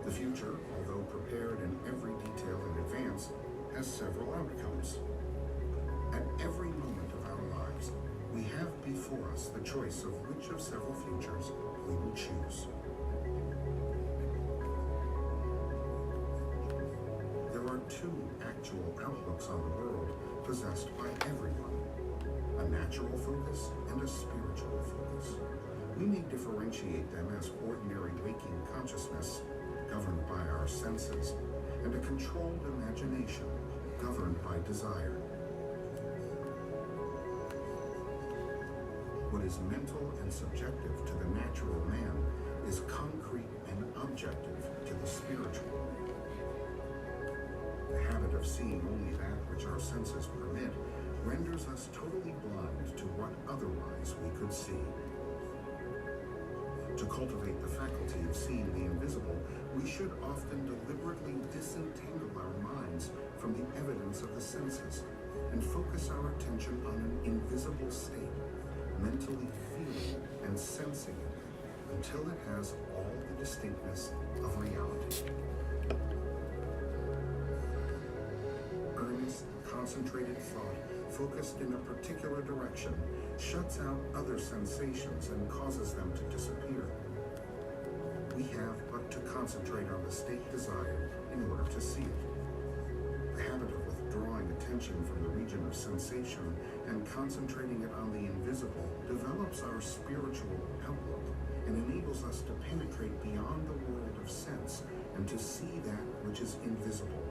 The future, although prepared in every detail in advance, has several outcomes. At every moment of our lives, we have before us the choice of which of several futures we will choose. There are two actual outlooks on the world possessed by everyone: a natural focus and a spiritual focus. We may differentiate them as ordinary waking consciousness, governed by our senses, and a controlled imagination, governed by desire. What is mental and subjective to the natural man is concrete and objective to the spiritual. The habit of seeing only that which our senses permit renders us totally blind to what otherwise we could see. To cultivate the faculty of seeing the invisible, we should often deliberately disentangle our minds from the evidence of the senses and focus our attention on an invisible state, mentally feeling and sensing it until it has all the distinctness of reality. Earnest, concentrated thought focused in a particular direction shuts out other sensations and causes them to disappear. We have but to concentrate on the state desired in order to see it. The habit of withdrawing attention from the region of sensation and concentrating it on the invisible develops our spiritual outlook and enables us to penetrate beyond the world of sense and to see that which is invisible.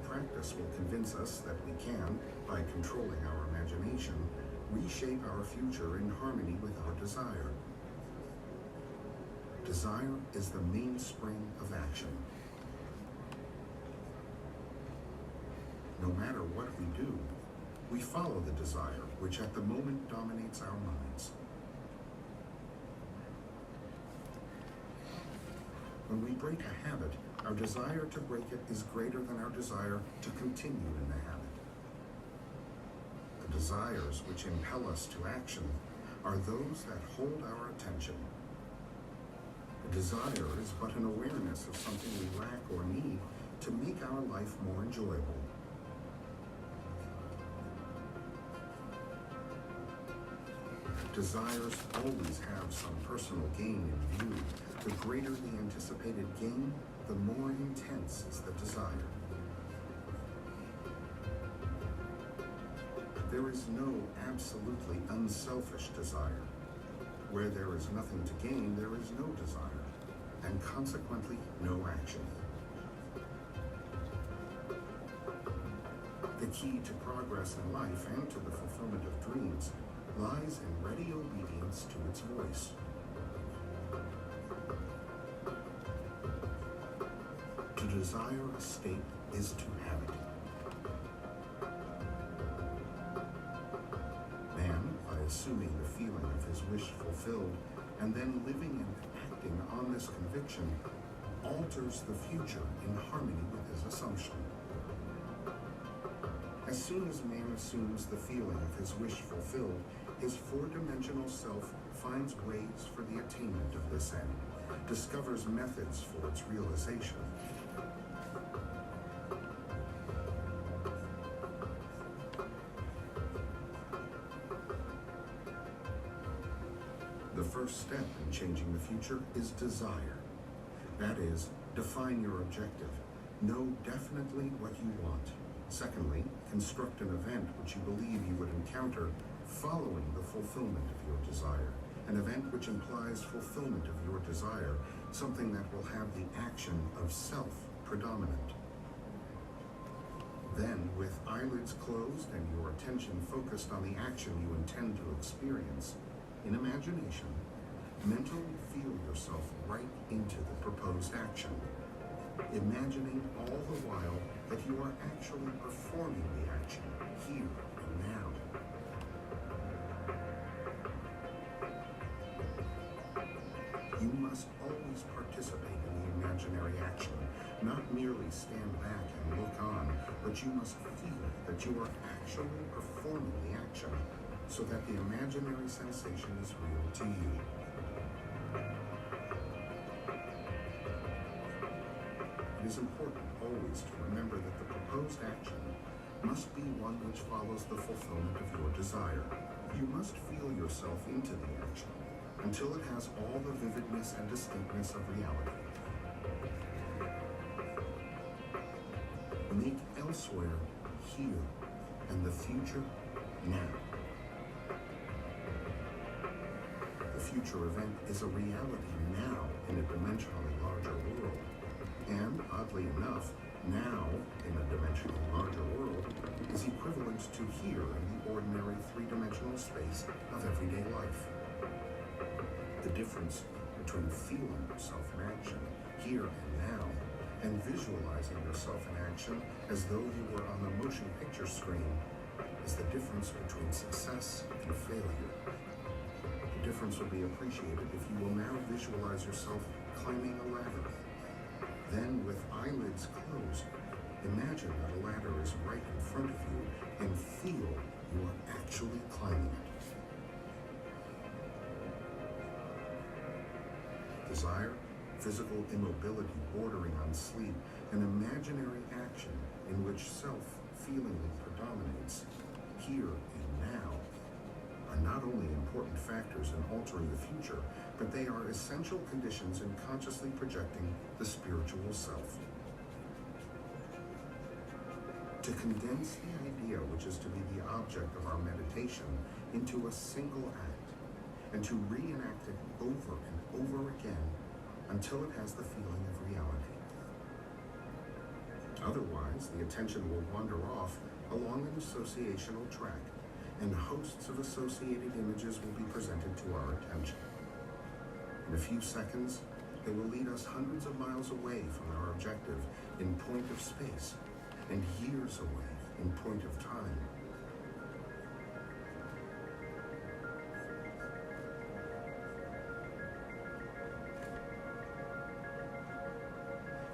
Practice will convince us that we can, by controlling our imagination, reshape our future in harmony with our desire. Desire is the mainspring of action. No matter what we do, we follow the desire which at the moment dominates our minds. When we break a habit, our desire to break it is greater than our desire to continue in the habit. The desires which impel us to action are those that hold our attention. A desire is but an awareness of something we lack or need to make our life more enjoyable. Desires always have some personal gain in view. The greater the anticipated gain, the more intense is the desire. There is no absolutely unselfish desire. Where there is nothing to gain, there is no desire, and consequently, no action. The key to progress in life and to the fulfillment of dreams lies in ready obedience to its voice. To desire a state is to have it. Man, by assuming the feeling of his wish fulfilled and then living and acting on this conviction, alters the future in harmony with his assumption. As soon as man assumes the feeling of his wish fulfilled, his four-dimensional self finds ways for the attainment of this end, discovers methods for its realization. The first step in changing the future is desire. That is, define your objective, Know definitely what you want. Secondly, construct an event which you believe you would encounter following the fulfillment of your desire. An event which implies fulfillment of your desire, something that will have the action of self predominant. Then, with eyelids closed and your attention focused on the action you intend to experience, in imagination, mentally feel yourself right into the proposed action, imagining all the while that you are actually performing the action here and now. You must always participate in the imaginary action, not merely stand back and look on, but you must feel that you are actually performing the action so that the imaginary sensation is real to you. It is important always to remember that the proposed action must be one which follows the fulfillment of your desire. You must feel yourself into the action until it has all the vividness and distinctness of reality. Make elsewhere here and the future now. The future event is a reality now in a dimensionally larger world. And, oddly enough, now in a dimensionally larger world is equivalent to here in the ordinary three-dimensional space of everyday life. The difference between feeling yourself in action here and now and visualizing yourself in action as though you were on the motion picture screen is the difference between success and failure. The difference will be appreciated if you will now visualize yourself climbing a ladder. Then, with eyelids closed, imagine that a ladder is right in front of you and feel you are actually climbing it. Desire, physical immobility bordering on sleep, an imaginary action in which self-feelingly predominates, here and now, are not only important factors in altering the future, but they are essential conditions in consciously projecting the spiritual self. To condense the idea which is to be the object of our meditation into a single act, and to reenact it over and over again until it has the feeling of reality. Otherwise, the attention will wander off along an associational track, and hosts of associated images will be presented to our attention. In a few seconds, they will lead us hundreds of miles away from our objective in point of space, and years away in point of time.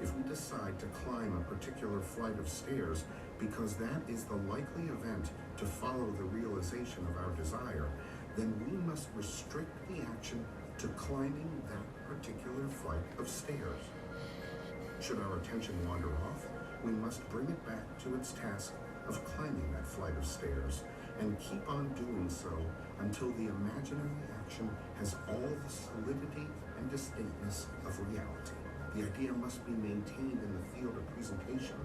If we decide to climb a particular flight of stairs because that is the likely event to follow the realization of our desire, then we must restrict the action to climbing that particular flight of stairs. Should our attention wander off, we must bring it back to its task of climbing that flight of stairs and keep on doing so until the imaginary action has all the solidity and distinctness of reality. The idea must be maintained in the field of presentation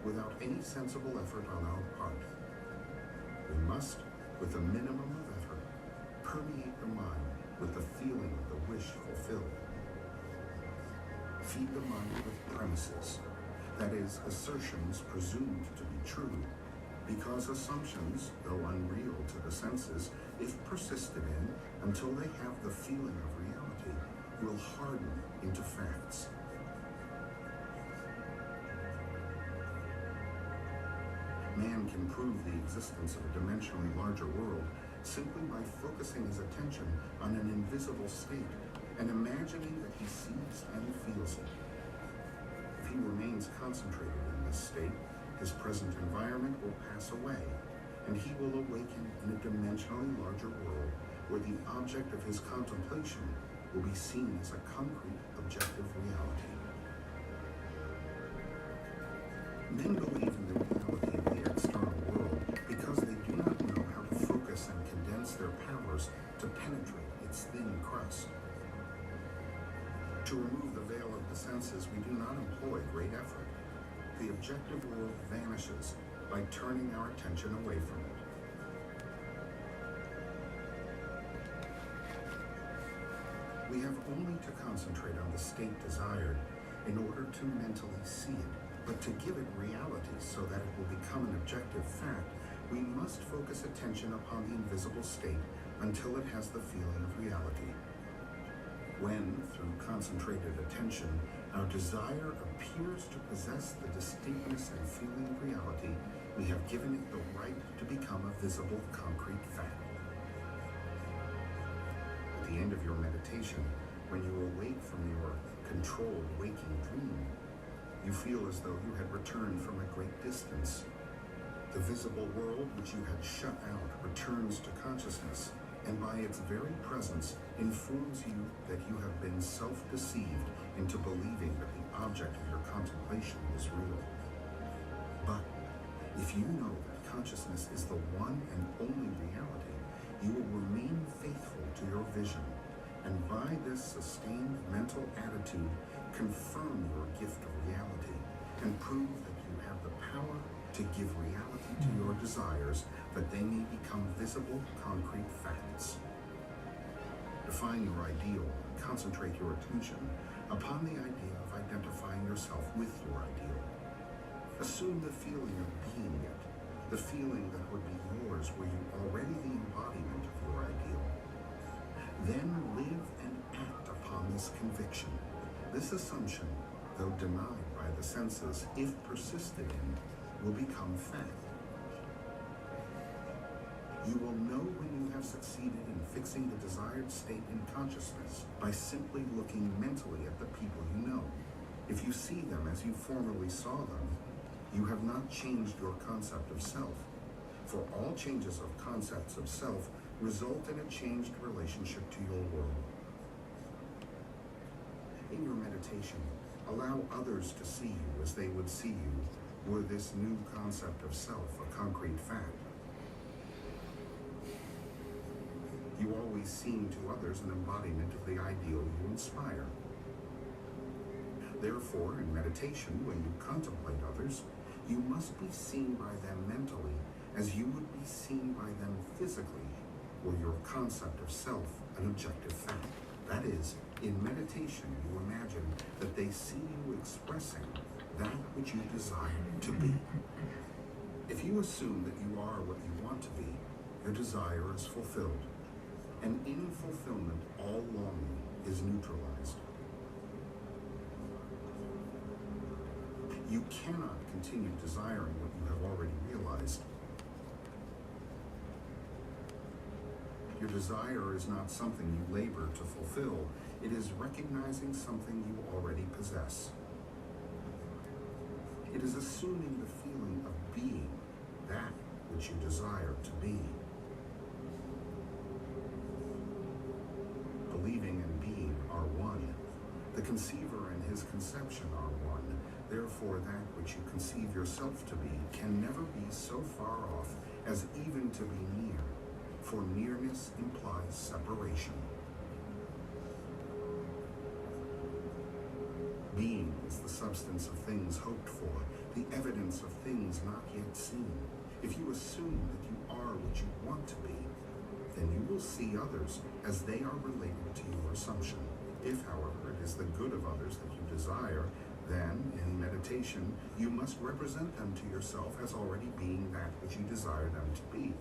without any sensible effort on our part. We must, with a minimum of effort, permeate the mind with the feeling of the wish fulfilled. Feed the mind with premises, that is, assertions presumed to be true, because assumptions, though unreal to the senses, if persisted in until they have the feeling of reality, will harden into facts. Man can prove the existence of a dimensionally larger world simply by focusing his attention on an invisible state and imagining that he sees and feels it. If he remains concentrated in this state, his present environment will pass away, and he will awaken in a dimensionally larger world where the object of his contemplation will be seen as a concrete, objective reality. Men believe in the reality of the external world because they do not know how to focus and condense their powers to penetrate its thin crust. To remove the veil of the senses, we do not employ great effort. the objective world vanishes by turning our attention away from it. We have only to concentrate on the state desired in order to mentally see it, but to give it reality so that it will become an objective fact, we must focus attention upon the invisible state until it has the feeling of reality. When, through concentrated attention, our desire appears to possess the distinctness and feeling of reality, we have given it the right to become a visible, concrete fact. At the end of your meditation, when you awake from your controlled waking dream, you feel as though you had returned from a great distance. The visible world which you had shut out returns to consciousness, and by its very presence informs you that you have been self-deceived into believing that the object of your contemplation is real. But if you know that consciousness is the one and only reality, you will remain faithful to your vision, and by this sustained mental attitude, confirm your gift of reality, and prove that you have the power to give reality to your desires, that they may become visible, concrete facts. Define your ideal, concentrate your attention upon the idea of identifying yourself with your ideal. Assume the feeling of being it, the feeling that would be yours were you already the embodiment of your ideal. Then live and act upon this conviction. This assumption, though denied by the senses, if persisted in, will become fact. You will know when you have succeeded in fixing the desired state in consciousness by simply looking mentally at the people you know. If you see them as you formerly saw them, you have not changed your concept of self. For all changes of concepts of self result in a changed relationship to your world. In your meditation, allow others to see you as they would see you were this new concept of self a concrete fact. You always seem to others an embodiment of the ideal you inspire. Therefore, in meditation, when you contemplate others, you must be seen by them mentally as you would be seen by them physically, or your concept of self an objective fact. That is, in meditation, you imagine that they see you expressing that which you desire to be. If you assume that you are what you want to be, your desire is fulfilled. And in fulfillment, all longing is neutralized. You cannot continue desiring what you have already realized. Your desire is not something you labor to fulfill. It is recognizing something you already possess. It is assuming the feeling of being that which you desire to be. Believing and being are one. The conceiver and his conception are one. Therefore, that which you conceive yourself to be can never be so far off as even to be near, for nearness implies separation. Being is the substance of things hoped for, the evidence of things not yet seen. If you assume that you are what you want to be, then you will see others as they are related to your assumption. If, however, it is the good of others that you desire, then, in meditation, you must represent them to yourself as already being that which you desire them to be.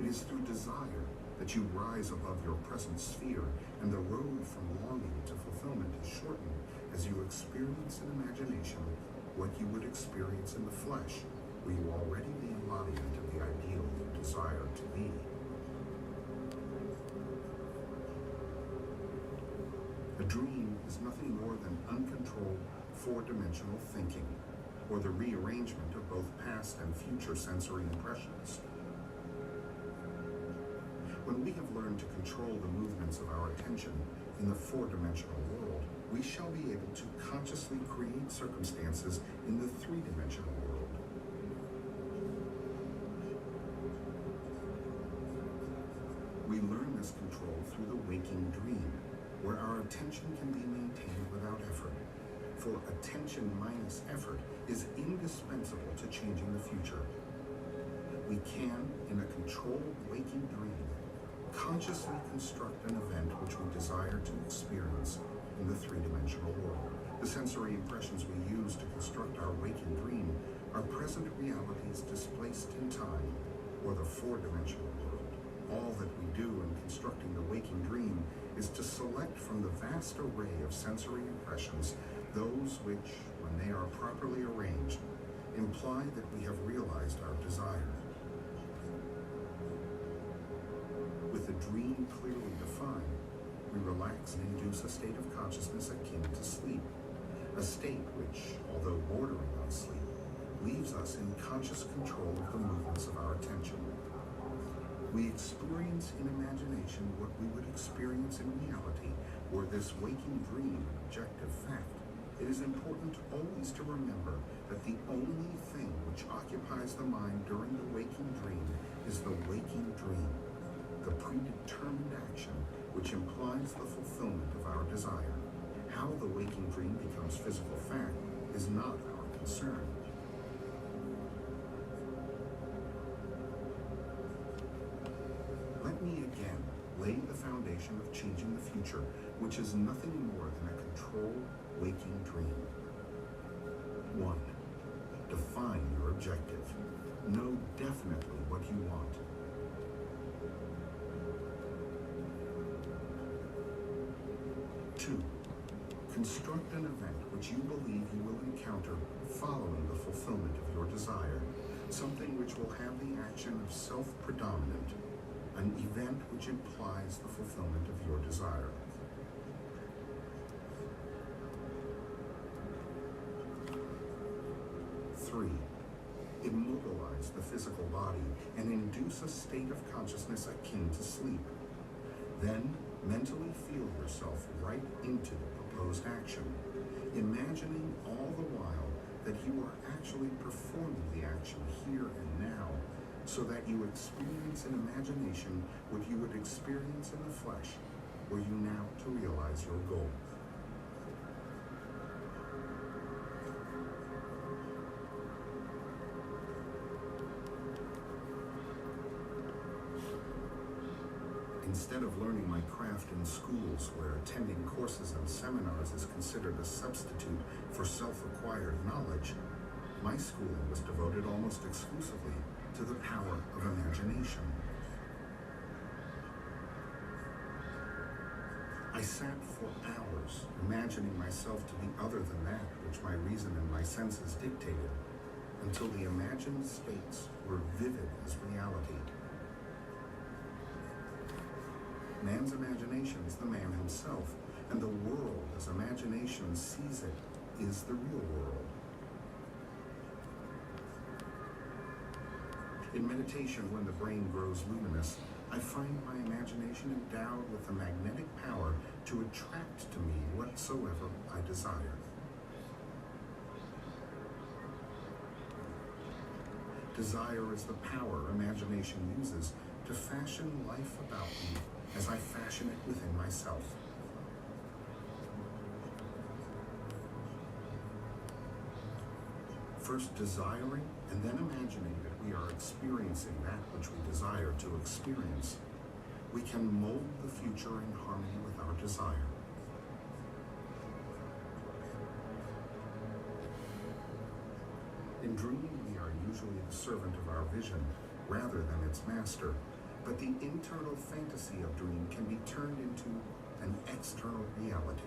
It is through desire that you rise above your present sphere, and the road from longing to fulfillment is shortened as you experience in imagination what you would experience in the flesh, were you already the embodiment of the ideal you desire to be. A dream is nothing more than uncontrolled four-dimensional thinking, or the rearrangement of both past and future sensory impressions. When we have learned to control the movements of our attention in the four-dimensional world, we shall be able to consciously create circumstances in the three-dimensional world. We learn this control through the waking dream. where our attention can be maintained without effort. For attention minus effort is indispensable to changing the future. We can, in a controlled waking dream, consciously construct an event which we desire to experience in the three-dimensional world. The sensory impressions we use to construct our waking dream are present realities displaced in time, or the four-dimensional world. All that we do in constructing the waking dream is to select from the vast array of sensory impressions those which, when they are properly arranged, imply that we have realized our desire. With the dream clearly defined, we relax and induce a state of consciousness akin to sleep, a state which, although bordering on sleep, leaves us in conscious control of the movements of our attention. We experience in imagination what we would experience in reality were this waking dream an objective fact. It is important always to remember that the only thing which occupies the mind during the waking dream is the waking dream, the predetermined action which implies the fulfillment of our desire. How the waking dream becomes physical fact is not our concern. Let me again lay the foundation of changing the future, which is nothing more than a controlled waking dream. 1. Define your objective. Know definitely what you want. 2. Construct an event which you believe you will encounter following the fulfillment of your desire, something which will have the action of self-predominant, an event which implies the fulfillment of your desire. 3. Immobilize the physical body and induce a state of consciousness akin to sleep. Then, mentally feel yourself right into the proposed action, imagining all the while that you are actually performing the action here and now, so that you experience in imagination what you would experience in the flesh, were you now to realize your goal. Instead of learning my craft in schools where attending courses and seminars is considered a substitute for self-acquired knowledge, my schooling was devoted almost exclusively to the power of imagination. I sat for hours imagining myself to be other than that which my reason and my senses dictated, until the imagined states were vivid as reality. Man's imagination is the man himself, and the world as imagination sees it is the real world. In meditation, when the brain grows luminous, I find my imagination endowed with the magnetic power to attract to me whatsoever I desire. Desire is the power imagination uses to fashion life about me as I fashion it within myself. First desiring and then imagining that we are experiencing that which we desire to experience, we can mold the future in harmony with our desire. In dreaming, we are usually the servant of our vision rather than its master, but the internal fantasy of dream can be turned into an external reality.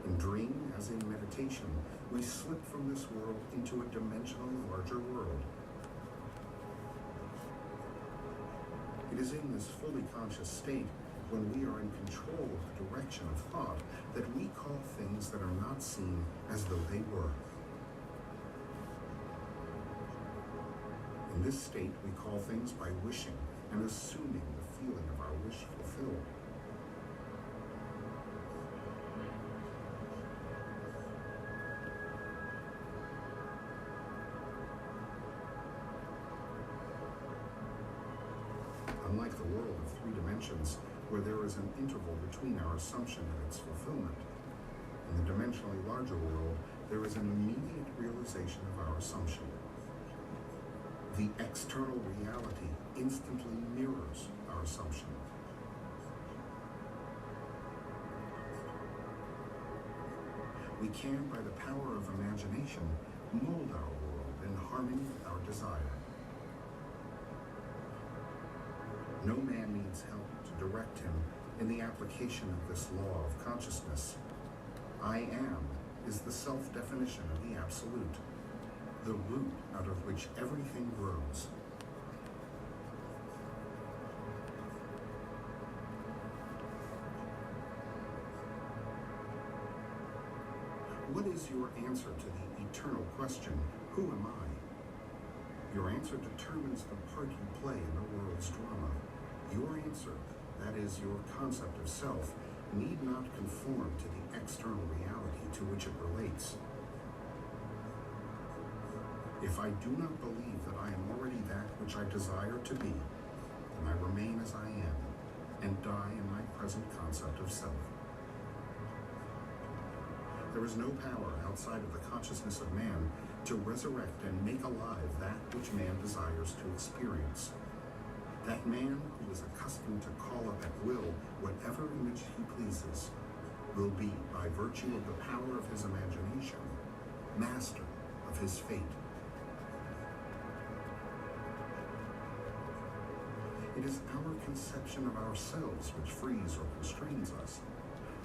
In dream, as in meditation, we slip from this world into a dimensional larger world. It is in this fully conscious state, when we are in control of the direction of thought, that we call things that are not seen as though they were. In this state, we call things by wishing and assuming the feeling of our wish fulfilled. Unlike the world of three dimensions, where there is an interval between our assumption and its fulfillment. In the dimensionally larger world, there is an immediate realization of our assumption. The external reality instantly mirrors our assumption. We can, by the power of imagination, mold our world in harmony with our desire. No man needs help to direct him in the application of this law of consciousness. I am is the self-definition of the absolute, the root out of which everything grows. What is your answer to the eternal question, who am I? Your answer determines the part you play in the world's drama. Your answer, that is your concept of self, need not conform to the external reality to which it relates. If I do not believe that I am already that which I desire to be, then I remain as I am and die in my present concept of self. There is no power outside of the consciousness of man to resurrect and make alive that which man desires to experience. That man who is accustomed to call up at will whatever image he pleases will be, by virtue of the power of his imagination, master of his fate. It is our conception of ourselves which frees or constrains us,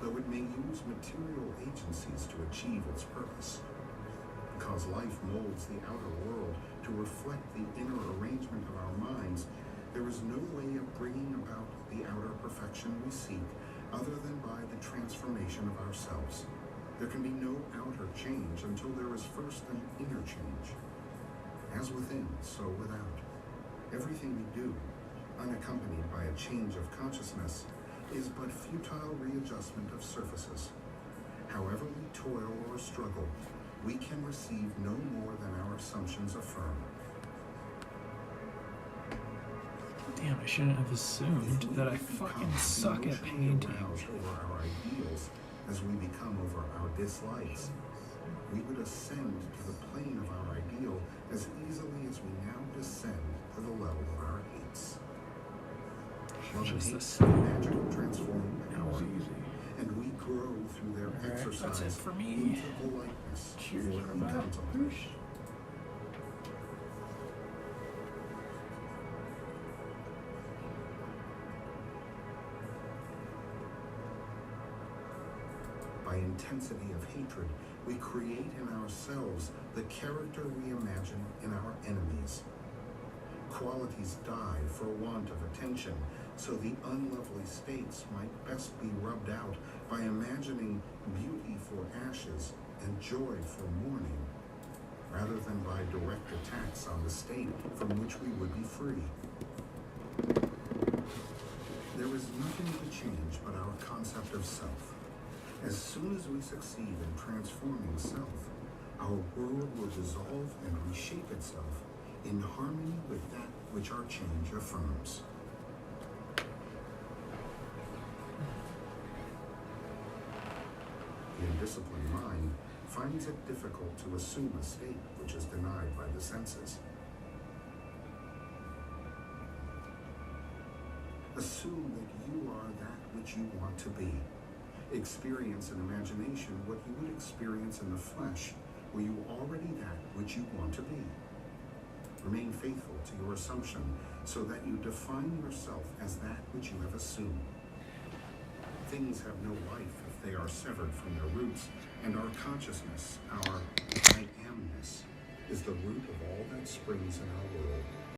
though it may use material agencies to achieve its purpose. Because life molds the outer world to reflect the inner arrangement of our minds, there is no way of bringing about the outer perfection we seek other than by the transformation of ourselves. There can be no outer change until there is first an inner change. As within, so without. Everything we do, unaccompanied by a change of consciousness, is but futile readjustment of surfaces. However we toil or struggle, we can receive no more than our assumptions affirm. Damn, I shouldn't have assumed that I fucking suck at painting. Over our ideals as we become over our dislikes, we would ascend to the plane of our ideal as easily as we now descend to the level of our hates. Love and hate Just are magical transforming power, easy. and we grow through their Alright, exercise that's it for me. into the likeness Cheers, for the everybody. contemplation. By intensity of hatred, we create in ourselves the character we imagine in our enemies. Qualities die for want of attention, so the unlovely states might best be rubbed out by imagining beauty for ashes and joy for mourning, rather than by direct attacks on the state from which we would be free. There is nothing to change but our concept of self. As soon as we succeed in transforming self, our world will dissolve and reshape itself in harmony with that which our change affirms. The undisciplined mind finds it difficult to assume a state which is denied by the senses. Assume that you are that which you want to be. Experience in imagination what you would experience in the flesh, were you already that which you want to be. Remain faithful to your assumption so that you define yourself as that which you have assumed. Things have no life if they are severed from their roots, and our consciousness, our I amness, is the root of all that springs in our world.